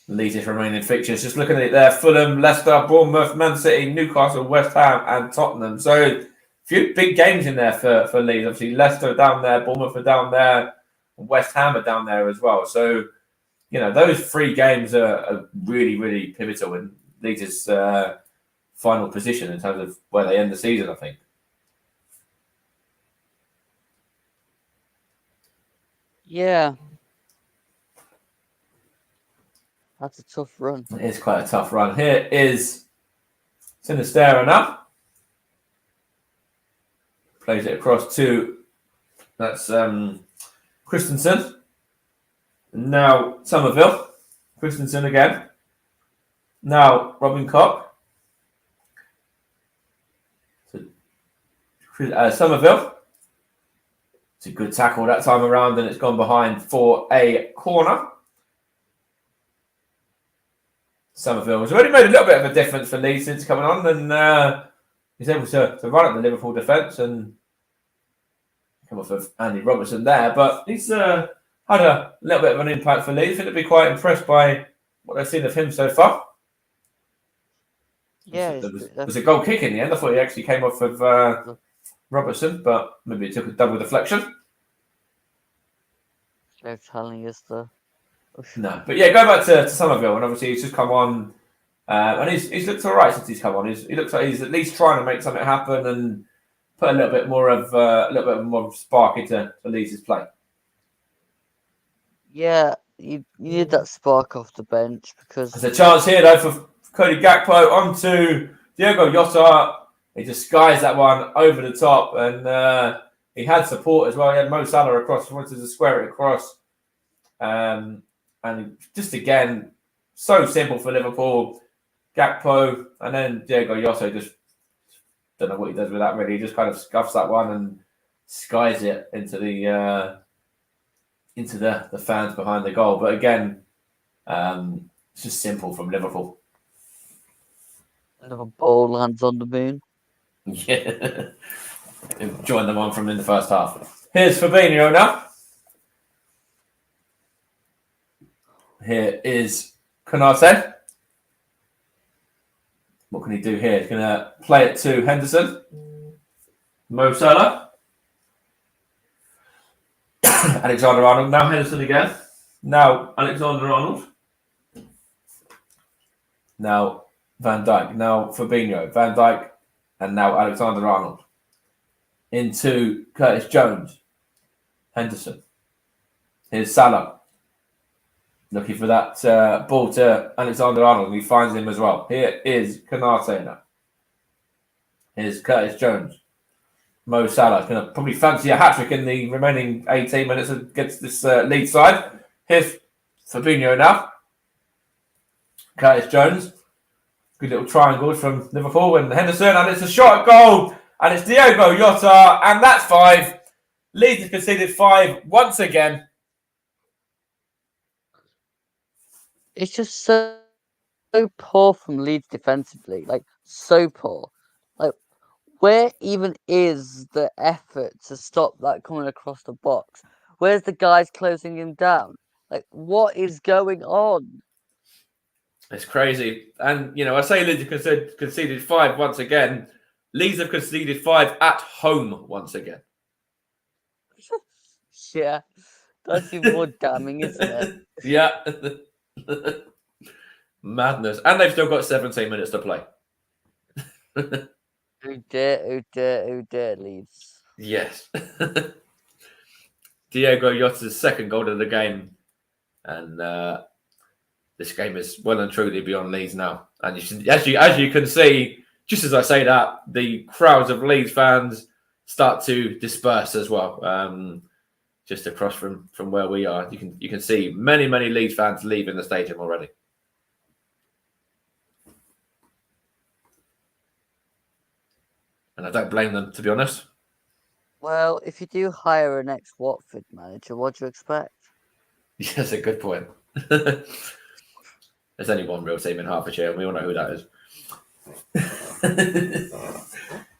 Leeds' remaining fixtures. Just looking at it there: Fulham, Leicester, Bournemouth, Man City, Newcastle, West Ham, and Tottenham. So few big games in there for Leeds. Obviously, Leicester are down there, Bournemouth are down there, and West Ham are down there as well. So, those 3 games are really, really pivotal in Leeds' final position in terms of where they end the season, I think. Yeah. That's a tough run. It is quite a tough run. Here is Sinisterra now. Plays it across to, that's Christensen. Now Somerville. Christensen again. Now Robin Koch. Somerville. It's a good tackle that time around, and it's gone behind for a corner. Somerville has already made a little bit of a difference for Leeds since coming on, and he's able to run at the Liverpool defence and come off of Andy Robertson there. But he's had a little bit of an impact for Leeds. I think they'll be quite impressed by what they've seen of him so far. Yeah, it was a goal kick in the end. I thought he actually came off of Robertson, but maybe it took a double deflection. They're telling us the. No, but yeah, go back to Somerville, and obviously he's just come on, and he's looked all right since he's come on. He looks like he's at least trying to make something happen and put a little bit more of spark into Leeds' play. Yeah, you need that spark off the bench because there's a chance here though for Cody Gakpo onto Diogo Jota. He just skies that one over the top, and he had support as well. He had Mo Salah across, he wanted to square it across. And just again, so simple for Liverpool. Gakpo, and then Diogo Jota just don't know what he does with that really. He just kind of scuffs that one and skies it into the fans behind the goal. But again, it's just simple from Liverpool. Another ball lands on the moon. Yeah. Joined them on from in the first half. Here's Fabinho now. Here is Konate. What can he do here? He's going to play it to Henderson. Mo Salah. Alexander-Arnold. Now Henderson again. Now Alexander-Arnold. Now Van Dijk. Now Fabinho. Van Dijk. And now Alexander-Arnold. Into Curtis Jones. Henderson. Here's Salah. Looking for that ball to Alexander-Arnold, and he finds him as well. Here is Konate now. Here's Curtis Jones. Mo Salah going to probably fancy a hat-trick in the remaining 18 minutes against this Leeds side. Here's Fabinho now. Curtis Jones. Good little triangles from Liverpool and Henderson, and it's a shot at goal, and it's Diogo Jota, and that's 5. Leeds has conceded 5 once again. It's just so poor from Leeds defensively, like so poor. Like, where even is the effort to stop that coming across the box? Where's the guys closing him down? Like, what is going on? It's crazy. And, I say Leeds have conceded 5 once again. Leeds have conceded 5 at home once again. Yeah, that's even more damning, isn't it? Yeah. Madness. And they've still got 17 minutes to play. Oh dear, Leeds. Yes. Diogo Jota's second goal of the game. And this game is well and truly beyond Leeds now. And as you can see, just as I say that, the crowds of Leeds fans start to disperse as well. Just across from where we are, you can see many Leeds fans leaving the stadium already. And I don't blame them, to be honest. Well, if you do hire an ex-Watford manager, what do you expect? Yeah, that's a good point. There's only one real team in Hertfordshire, and we all know who that is.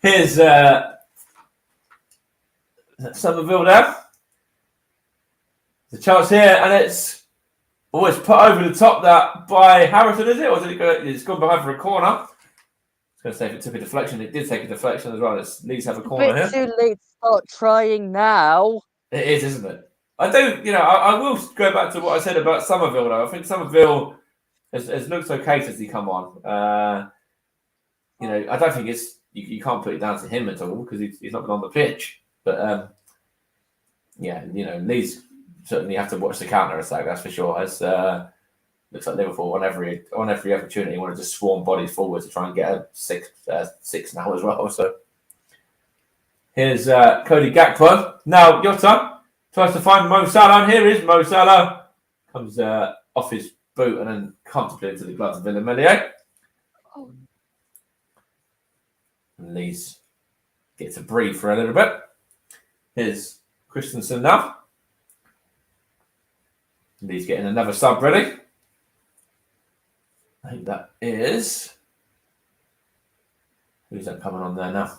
Here's Somerville now. The chance here, and it's always put over the top that by Harrison, is it? Or did it go? It's gone behind for a corner. It's going to say if it took a deflection, it did take a deflection as well. Leeds have a A corner bit here. too late to start trying now. It is, isn't it? I don't, I will go back to what I said about Somerville, though. I think Somerville has looked okay since he come on. I don't think it's, you can't put it down to him at all because he's not been on the pitch. But, Leeds certainly have to watch the counter-attack, that's for sure. As looks like Liverpool on every opportunity want to just swarm bodies forward to try and get a six now as well. So here's Cody Gakpo. Now Jota tries to find Mo Salah, and here is Mo Salah. Comes off his boot and then comfortably into the gloves of Villamelier. And Leeds get to breathe for a little bit. Here's Christensen now. Leeds getting another sub ready. I think that is... Who's that coming on there now?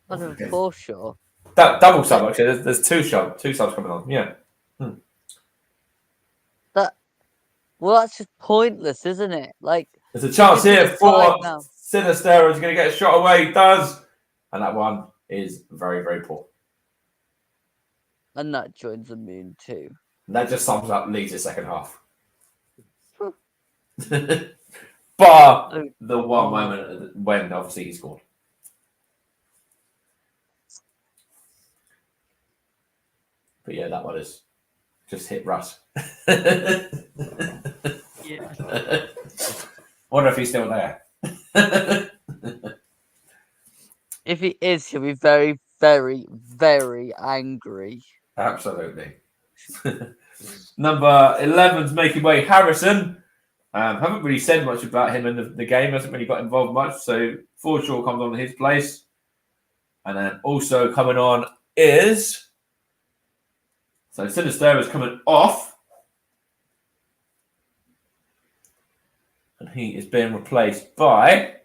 I don't know for sure. That double sub, actually. There's two subs coming on. Yeah. Well, that's just pointless, isn't it? Like, there's a chance here for now. Sinister. He's going to get a shot away. He does. And that one is very, very poor. And that joins the moon too. And that just sums up Leeds' second half. Bar the one moment when obviously he scored. But yeah, that one is just hit Russ. Yeah. Wonder if he's still there. If he is, he'll be very, very, very angry. Absolutely. Number 11's making way Harrison. Haven't really said much about him in the game. Hasn't really got involved much. So Forshaw comes on in his place. And then also coming on is... So Sinister is coming off. And he is being replaced by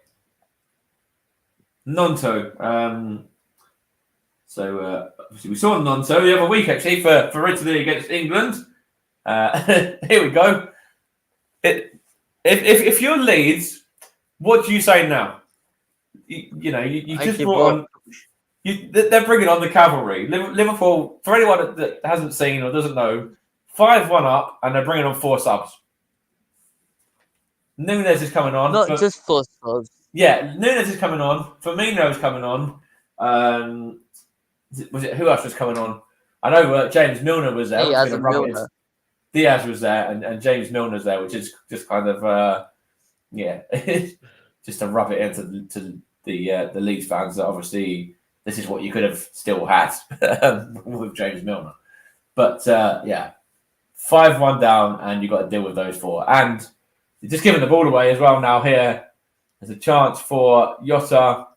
Nonto. Obviously we saw Nonto the other week actually for Italy against England. Here we go. If you're Leeds, what do you say now? You just brought on. They're bringing on the cavalry. Liverpool, for anyone that hasn't seen or doesn't know, 5-1 up, and they're bringing on 4 subs. Nunes is coming on. Not just 4 subs. Yeah, Nunes is coming on. Firmino is coming on. Who else was coming on? I know James Milner was there. Diaz was there, and James Milner's there, which is just kind of just to rub it into the Leeds fans that obviously this is what you could have still had with James Milner. But 5-1 down, and you've got to deal with those 4. And you're just giving the ball away as well now here. There's a chance for Jota.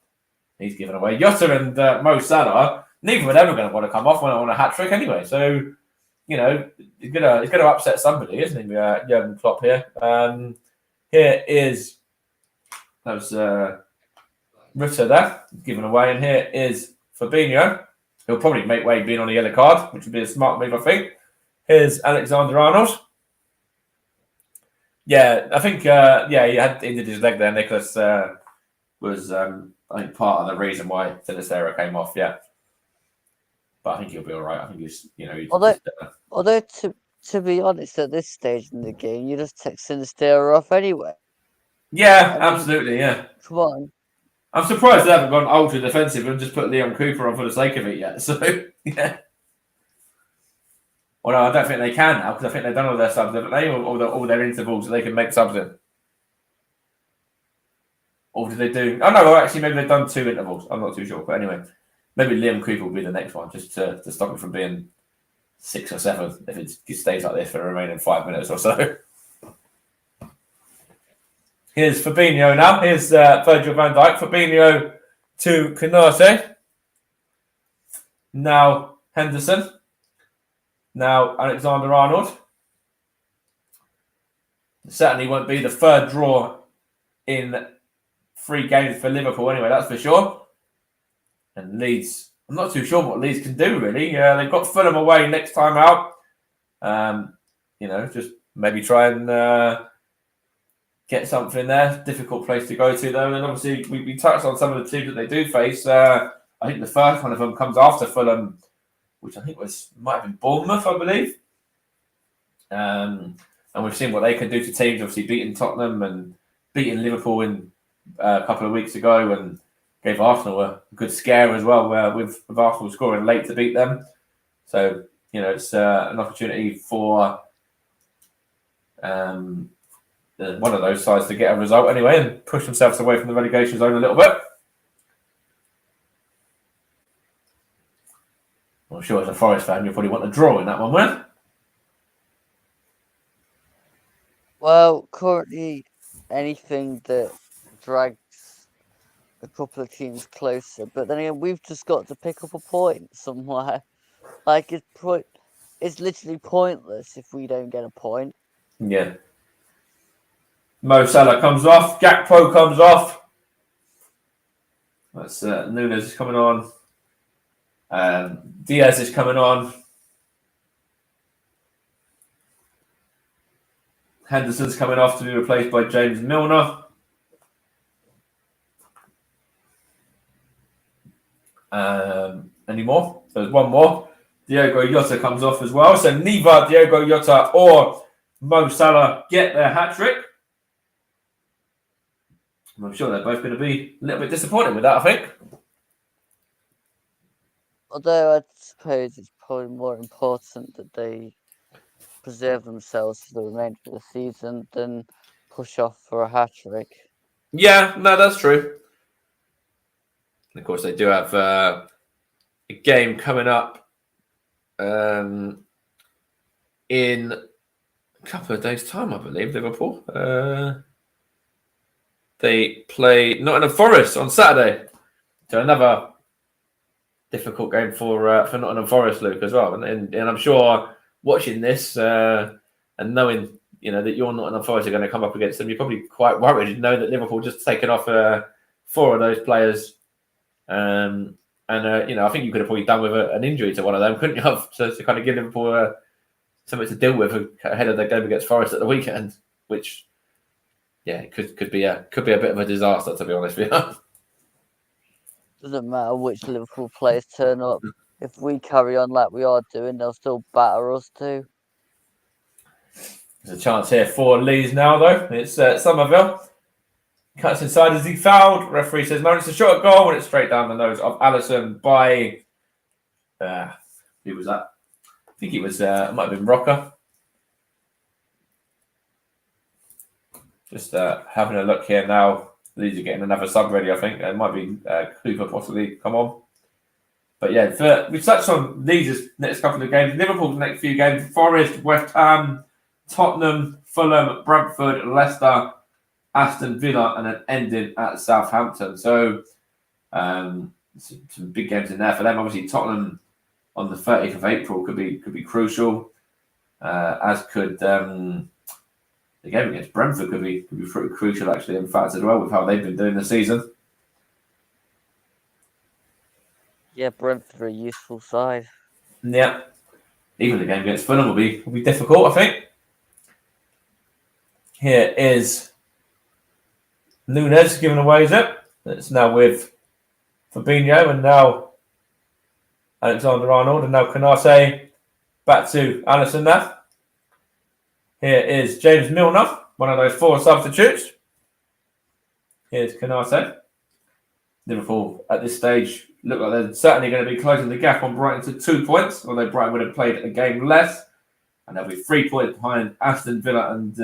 He's given away. Jota and Mo Salah, neither of them are going to want to come off on a hat-trick anyway. So, he's going to upset somebody, isn't he, Jurgen Klopp here. Here is... That was... Ritter there, given away, and here is Fabinho. He'll probably make way being on a yellow card, which would be a smart move, I think. Here's Alexander-Arnold. Yeah, I think, he had injured his leg there. Nicholas was, I think, part of the reason why Sinistero came off, yeah. But I think he'll be all right. I think he's, Although to be honest, at this stage in the game, you just take Sinistero off anyway. Yeah, absolutely, yeah. Come on. I'm surprised they haven't gone ultra defensive and just put Leon Cooper on for the sake of it yet. So, yeah. Well, no, I don't think they can now because I think they've done all their subs, haven't they? All their intervals so they can make subs in. Or did they do... Oh, no, actually, maybe they've done 2 intervals. I'm not too sure. But anyway, maybe Liam Cooper will be the next one just to stop it from being 6 or 7 if it stays like this for the remaining 5 minutes or so. Here's Fabinho now. Here's Virgil van Dijk. Fabinho to Canate. Now Henderson. Now Alexander-Arnold. Certainly won't be the third draw in 3 games for Liverpool anyway, that's for sure. And Leeds, I'm not too sure what Leeds can do really. They've got Fulham away next time out. Just maybe try and get something there. Difficult place to go to, though. And obviously, we touched on some of the teams that they do face. I think the first one of them comes after Fulham, which I think might have been Bournemouth, I believe. And we've seen what they can do to teams. Obviously, beating Tottenham and beating Liverpool in a couple of weeks ago, and gave Arsenal a good scare as well, with Arsenal scoring late to beat them. So it's an opportunity for one of those sides to get a result anyway and push themselves away from the relegation zone a little bit. I'm sure as a Forest fan, you'll probably want a draw in that one, won't you? Well, currently, anything that drags a couple of teams closer, but then again, we've just got to pick up a point somewhere. Like, it's literally pointless if we don't get a point. Yeah. Mo Salah comes off. Gakpo comes off. That's Nunes is coming on. Diaz is coming on. Henderson's coming off to be replaced by James Milner. Any more? So there's one more. Diogo Jota comes off as well. So neither Diogo Jota or Mo Salah get their hat-trick. I'm sure they're both going to be a little bit disappointed with that, I think. Although I suppose it's probably more important that they preserve themselves for the remainder of the season than push off for a hat-trick. Yeah, no, that's true. And of course, they do have a game coming up in a couple of days' time, I believe, Liverpool. They play Nottingham Forest on Saturday. So another difficult game for Nottingham Forest, Luke, as well. And I'm sure watching this and knowing that your Nottingham Forest are going to come up against them, you're probably quite worried. Know that Liverpool just taken off 4 of those players. I think you could have probably done with an injury to one of them, couldn't you have, to kind of give Liverpool something to deal with ahead of their game against Forest at the weekend, which, yeah, could be a bit of a disaster, to be honest with you. Doesn't matter which Liverpool players turn up. If we carry on like we are doing, they'll still batter us too. There's a chance here for Leeds now, though. It's Somerville. Cuts inside as he fouled. Referee says no, it's a shot at goal, and it's straight down the nose of Alisson by who was that? I think it might have been Rocker. Just having a look here now. Leeds are getting another sub ready, I think. It might be Cooper possibly come on. But yeah, we've touched on Leeds' next couple of games. Liverpool's next few games: Forest, West Ham, Tottenham, Fulham, Brentford, Leicester, Aston Villa, and an ending at Southampton. So some big games in there for them. Obviously, Tottenham on the 30th of April could be crucial, as could the game against Brentford could be pretty crucial, actually, in fact, as well, with how they've been doing the season. Yeah, Brentford are a useful side. Yeah. Even the game against Fulham will be difficult, I think. Here is Nunes giving away his it. It's now with Fabinho, and now Alexander-Arnold, and now Canate back to Alisson now. Here is James Milner, one of those 4 substitutes. Here's Canate. Liverpool at this stage look like they're certainly going to be closing the gap on Brighton to 2 points, although Brighton would have played a game less, and they'll be 3 points behind Aston Villa and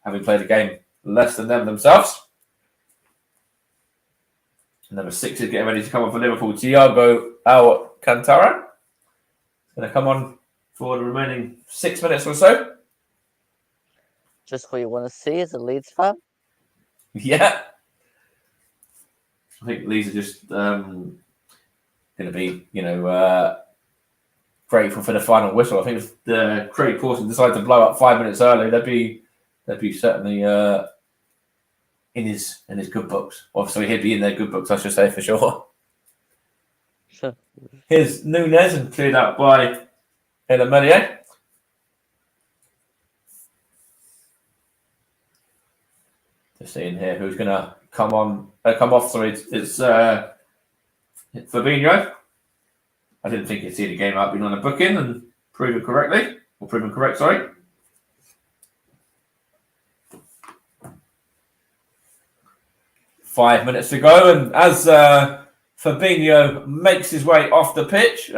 having played a game less than them themselves. Number 6 is getting ready to come on for Liverpool. Thiago Alcantara going to come on for the remaining 6 minutes or so. Just what you want to see as a Leeds fan. Yeah. I think Leeds are just going to be, grateful for the final whistle. I think if the Craig Pawson decided to blow up 5 minutes early, they'd be certainly in his good books. Obviously, he'd be in their good books, I should say, for sure. Sure. Here's Nunes and cleared out by Elamelier. Just seeing here who's going to come off. Sorry, it's Fabinho. I didn't think he'd see the game out being on a booking and proven correct, sorry. Five minutes to go, and as Fabinho makes his way off the pitch,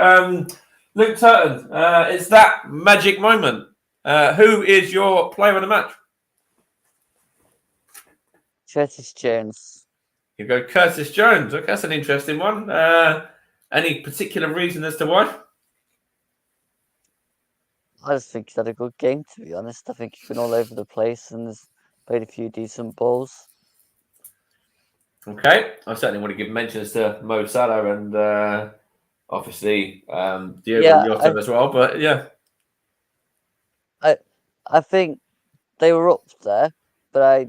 Luke Turton, it's that magic moment. Who is your player of the match? Curtis Jones. You go Curtis Jones. Okay, that's an interesting one. Any particular reason as to why? I just think he's had a good game, to be honest. I think he's been all over the place and has played a few decent balls. Okay, I certainly want to give mentions to Mo Salah and obviously Diogo Jota as well. But yeah, I think they were up there, but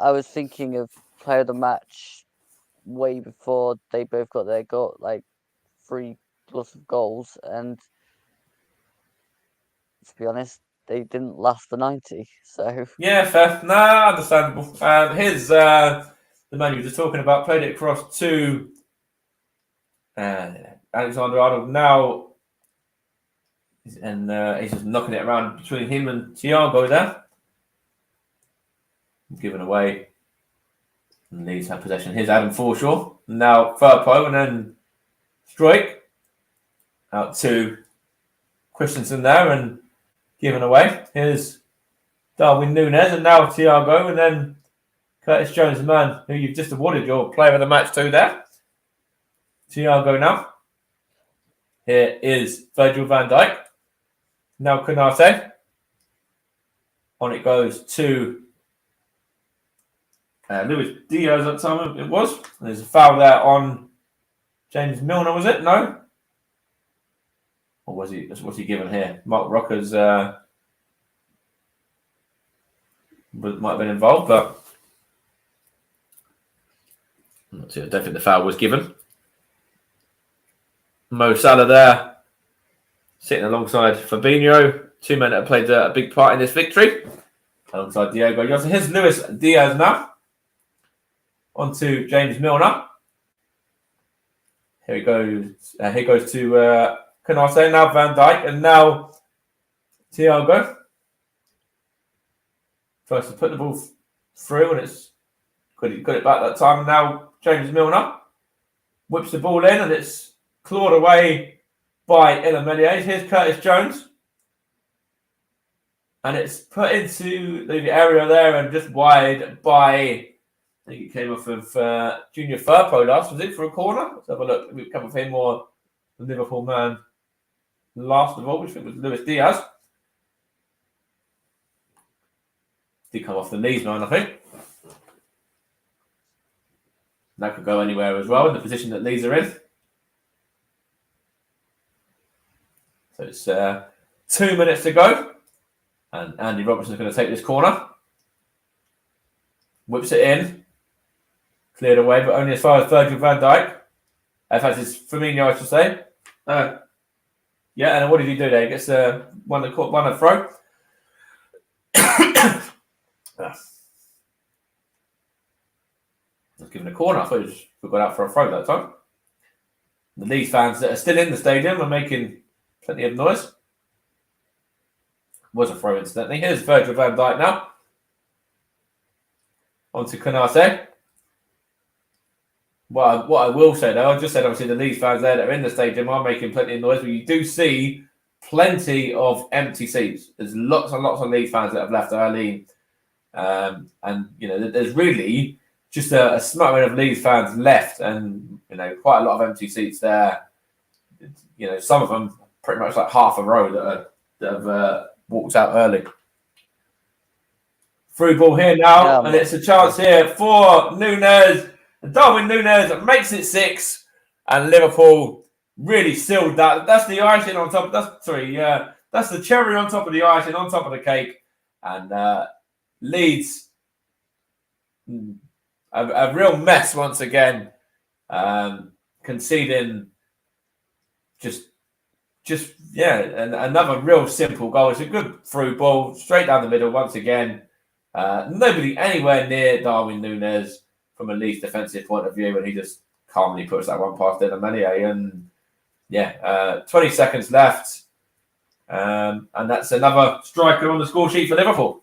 I was thinking of player of the match way before they both got their goal, like 3+ goals, and to be honest, they didn't last for 90. So yeah, fair. Nah, understandable. Here's the man you were just talking about. Played it across to Alexander-Arnold now, and he's just knocking it around between him and Thiago there. Given away. And Leeds have possession. Here's Adam Forshaw. Now Firpo and then Struijk. Out to Christensen there and given away. Here's Darwin Núñez and now Thiago and then Curtis Jones, the man who you've just awarded your player of the match to there. Thiago now. Here is Virgil van Dijk. Now Konate. On it goes to Luis Diaz at the time it was. There's a foul there on James Milner, was it? No? Or was he? What's he given here? Mark Rocker's might have been involved, but I don't think the foul was given. Mo Salah there, sitting alongside Fabinho. Two men that have played a big part in this victory. Alongside Diogo Jota. Here's Luis Diaz now. On to James Milner. Here he goes. Here goes to Konate. Now Van Dijk. And now Thiago. Tries to put the ball through and it's got it back that time. And now James Milner whips the ball in and it's clawed away by Illemelier. Here's Curtis Jones. And it's put into the area there and just wide by... I think it came off of Junior Firpo last, was it, for a corner? Let's have a look. We've come with him or the Liverpool man last of all, which I think was Luis Diaz. Did come off the Leeds man, I think. That could go anywhere as well in the position that Leeds are in. So it's 2 minutes to go. And Andy Robertson's going to take this corner. Whips it in. Cleared away, but only as far as Virgil van Dijk. In fact, it's Firmino, I should say. Yeah, and what did he do there? He gets one a throw. Was given a corner. I thought he got out for a throw that time. The Leeds fans that are still in the stadium are making plenty of noise. Was a throw, incidentally. Here's Virgil van Dijk now. On to Konate. What I will say, though, I just said, obviously, the Leeds fans there that are in the stadium are making plenty of noise, but you do see plenty of empty seats. There's lots and lots of Leeds fans that have left early. And, you know, there's really just a smattering of Leeds fans left and, you know, quite a lot of empty seats there. You know, some of them pretty much like half a row that have walked out early. Through ball here now, and it's a chance here for Núñez. Darwin Núñez makes it 6, and Liverpool really sealed that. That's the icing on top. That's the cherry on top of the icing, on top of the cake. And Leeds, a real mess once again, conceding and another real simple goal. It's a good through ball, straight down the middle once again. Nobody anywhere near Darwin Núñez from a Leeds defensive point of view, and he just calmly puts that one past Dylan Meunier. And 20 seconds left. And that's another striker on the score sheet for Liverpool.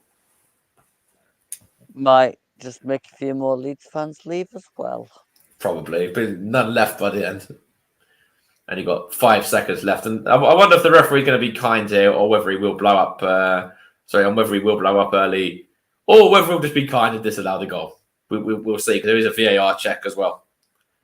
Might just make a few more Leeds fans leave as well. Probably, but none left by the end. And you got 5 seconds left, and I wonder if the referee's going to be kind here, or whether he will blow up. Whether he will blow up early, or whether he'll just be kind and disallow the goal. We'll see, because there is a VAR check as well.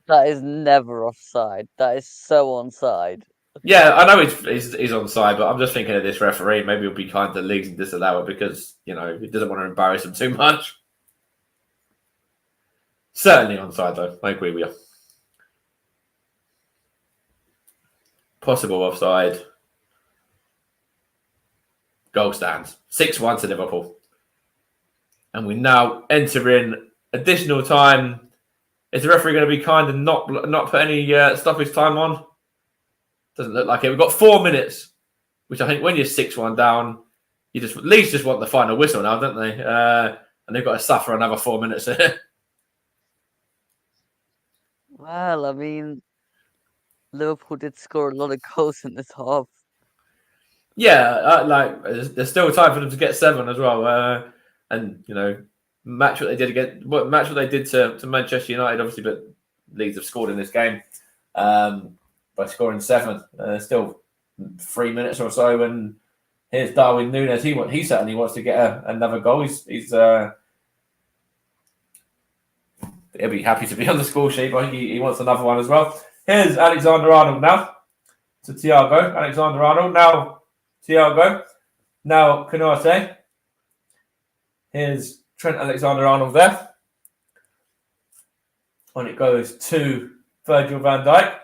That is never offside. That is so onside. Yeah, I know he's onside, but I'm just thinking of this referee. Maybe he'll be kind to Leeds and disallow it because he doesn't want to embarrass him too much. Certainly onside, though. I agree with you. Possible offside. Goal stands. 6-1 to Liverpool. And we now enter in additional time. Is the referee going to be kind and not put any stoppage time on? Doesn't look like it. We've got 4 minutes, which I think when you're 6-1 down, Leeds just want the final whistle now, don't they? And they've got to suffer another 4 minutes. Well, I mean, Liverpool did score a lot of goals in this half. Yeah, there's still time for them to get 7 as well. Match what they did to Manchester United, obviously, but Leeds have scored in this game by scoring 7. Still 3 minutes or so, and here's Darwin Núñez. He certainly wants to get another goal. He'll be happy to be on the score sheet, but he wants another one as well. Here's Alexander-Arnold now to Thiago. Alexander-Arnold now Thiago. Now Konate. Here's Trent Alexander-Arnold there. And it goes to Virgil van Dijk.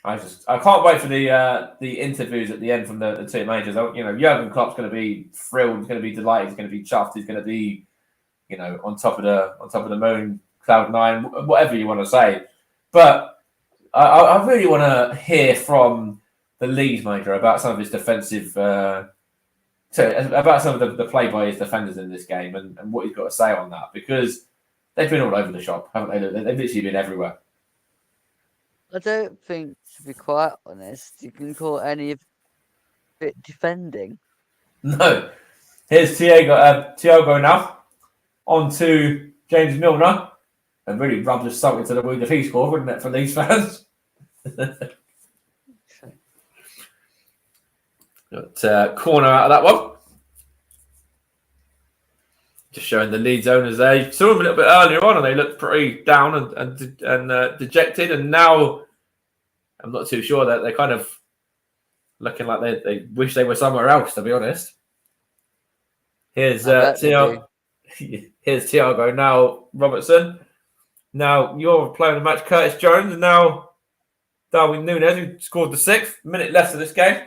I can't wait for the interviews at the end from the two managers. Jurgen Klopp's going to be thrilled. He's going to be delighted. He's going to be chuffed. He's going to be, on top of the moon, cloud 9, whatever you want to say. But I really want to hear from the Leeds manager about some of his defensive, about some of the play by his defenders in this game and what he's got to say on that, because they've been all over the shop, haven't they? They've literally been everywhere. I don't think, to be quite honest, you can call any of it defending. No. Here's Thiago now. On to James Milner. And really rubbed his salt into the wound if he scored, wouldn't it, for these fans? Got corner out of that one. Just showing the Leeds owners there. You saw them a little bit earlier on and they looked pretty down and dejected. And now I'm not too sure that they're kind of looking like they wish they were somewhere else, to be honest. Here's Thiago. Here's Thiago. Now Robertson. Now you're playing the match. Curtis Jones. And now Darwin Núñez, who scored the 6th. Minute left of this game.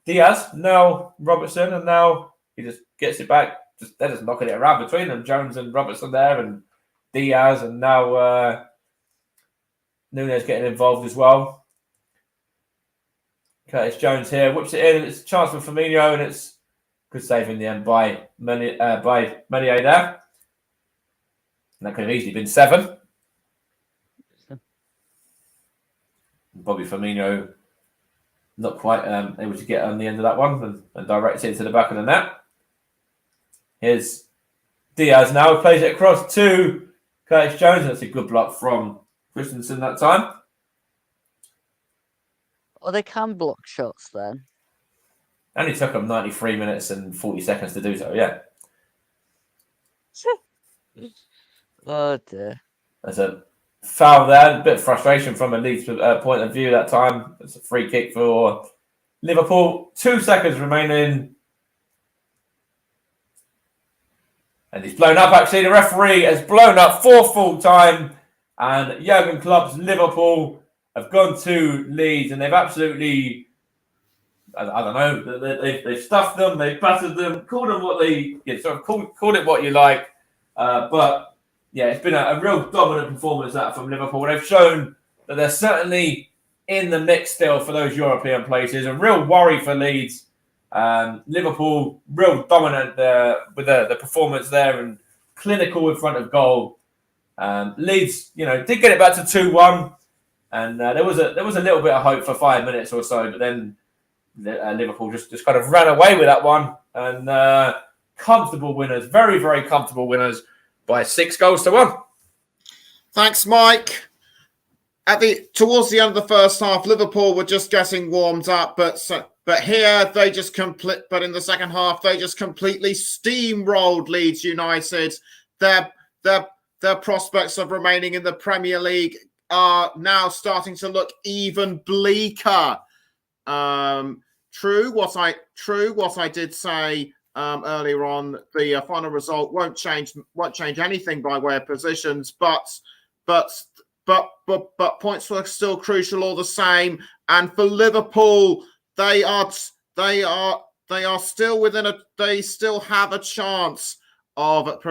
Diaz. Now Robertson. And now he just gets it back. They're just knocking it around between them. Jones and Robertson there, and Diaz, and now Núñez getting involved as well. Curtis Jones here whips it in, and it's a chance for Firmino, and it's good save in the end by Meunier there. And that could have easily been 7. Bobby Firmino not quite able to get on the end of that one and direct it into the back of the net. Here's Diaz now, plays it across to Curtis Jones. That's a good block from Christensen that time. Oh, they can block shots then. And it took them 93 minutes and 40 seconds to do so, yeah. Oh dear. There's a foul there, a bit of frustration from a Leeds point of view that time. It's a free kick for Liverpool. 2 seconds remaining. And he's blown up, actually. The referee has blown up for full time. And Jurgen Klopp's Liverpool have gone to Leeds. And they've absolutely, I don't know, they've stuffed them, they've battered them, called them what they, called it what you like. But, yeah, it's been a real dominant performance that from Liverpool. They've shown that they're certainly in the mix still for those European places. A real worry for Leeds. Liverpool real dominant with the performance there and clinical in front of goal. Leeds, did get it back to 2-1, and there was a little bit of hope for 5 minutes or so, but then Liverpool just kind of ran away with that one, and comfortable winners, very, very comfortable winners by 6-1. Thanks, Mike. Towards the end of the first half, Liverpool were just getting warmed up, but here they just But in the second half, they just completely steamrolled Leeds United. Their prospects of remaining in the Premier League are now starting to look even bleaker. True, what I did say earlier on, the final result won't change anything by way of positions, but points were still crucial all the same. And for Liverpool, they still have a chance of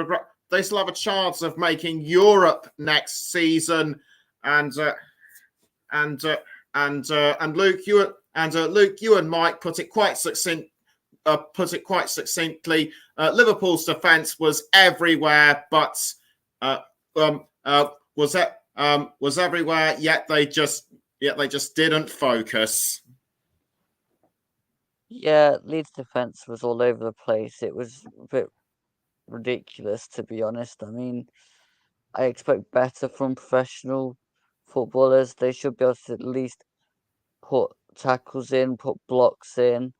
They still have a chance of making Europe next season. And Luke, you and Mike put it quite succinctly. Liverpool's defence was everywhere, but was everywhere. Yet they just didn't focus. Yeah, Leeds' defence was all over the place. It was a bit ridiculous, to be honest. I mean, I expect better from professional footballers. They should be able to at least put tackles in, put blocks in,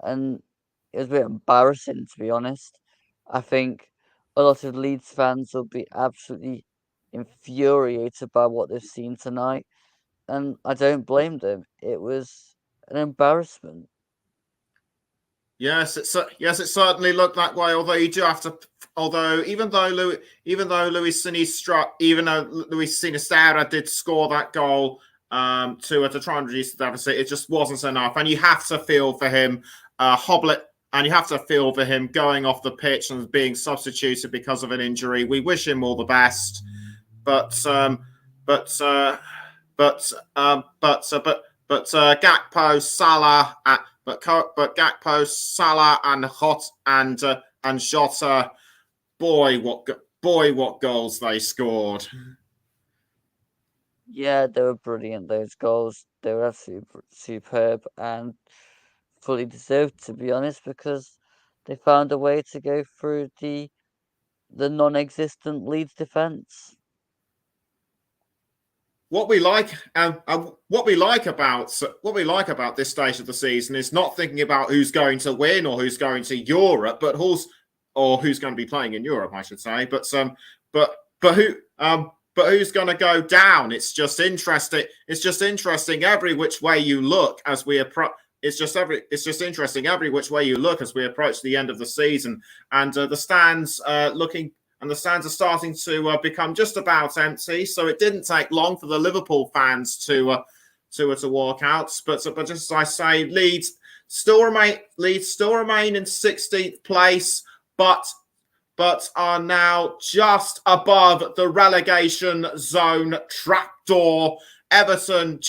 and it was a bit embarrassing, to be honest. I think a lot of Leeds fans will be absolutely infuriated by what they've seen tonight, and I don't blame them. It was an embarrassment. Yes, it certainly looked that way. Although you do have to, even though Luis Sinisterra did score that goal to try and reduce the deficit, it just wasn't enough. And you have to feel for him, and you have to feel for him going off the pitch and being substituted because of an injury. We wish him all the best, but Gakpo, Salah, but Gakpo, Salah, and Jota, boy, what goals they scored! Yeah, they were brilliant. Those goals, they were absolutely superb and fully deserved, to be honest, because they found a way to go through the non-existent Leeds defence. What we like about this stage of the season is not thinking about who's going to win or who's going to Europe, but who's going to be playing in Europe, I should say. But who's going to go down? It's just interesting. It's just interesting every which way you look as we approach. It's just interesting every which way you look as we approach the end of the season, and the stands And the stands are starting to become just about empty. So it didn't take long for the Liverpool fans to walk out. But just as I say, Leeds still remain in 16th place, but are now just above the relegation zone trapdoor. Everton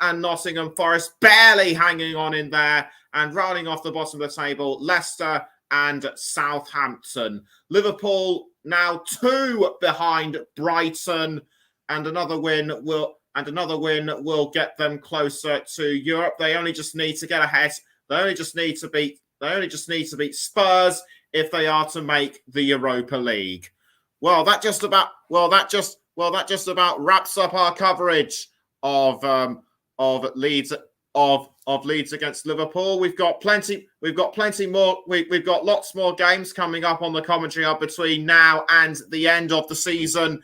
and Nottingham Forest barely hanging on in there, and rounding off the bottom of the table, Leicester and Southampton. Liverpool now 2 behind Brighton, and another win will get them closer to Europe. They only just need to get ahead. They only just need to beat Spurs if they are to make the Europa League. Well, that just about wraps up our coverage of Leeds against Liverpool. We've got plenty more. We've got lots more games coming up on the Commentary Hub between now and the end of the season,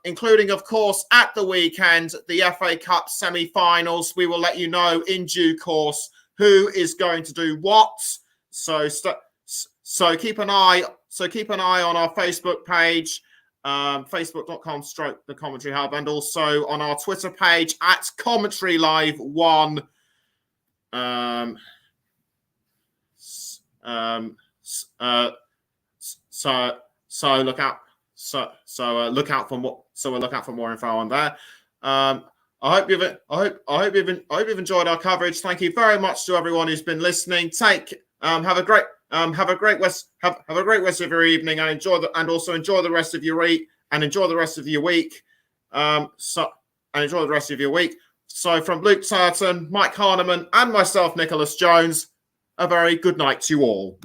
including, of course, at the weekend, the FA Cup semi-finals. We will let you know in due course who is going to do what. So keep an eye on our Facebook page, facebook.com/the Commentary Hub, and also on our Twitter page at Commentary Live 1. So look out for more info on there. I hope you've enjoyed our coverage. Thank you very much to everyone who's been listening. Have a great rest of your evening, and also enjoy the rest of your week, and enjoy the rest of your week. So from Luke Turton, Mike Harneman, and myself, Nicholas Jones, a very good night to you all.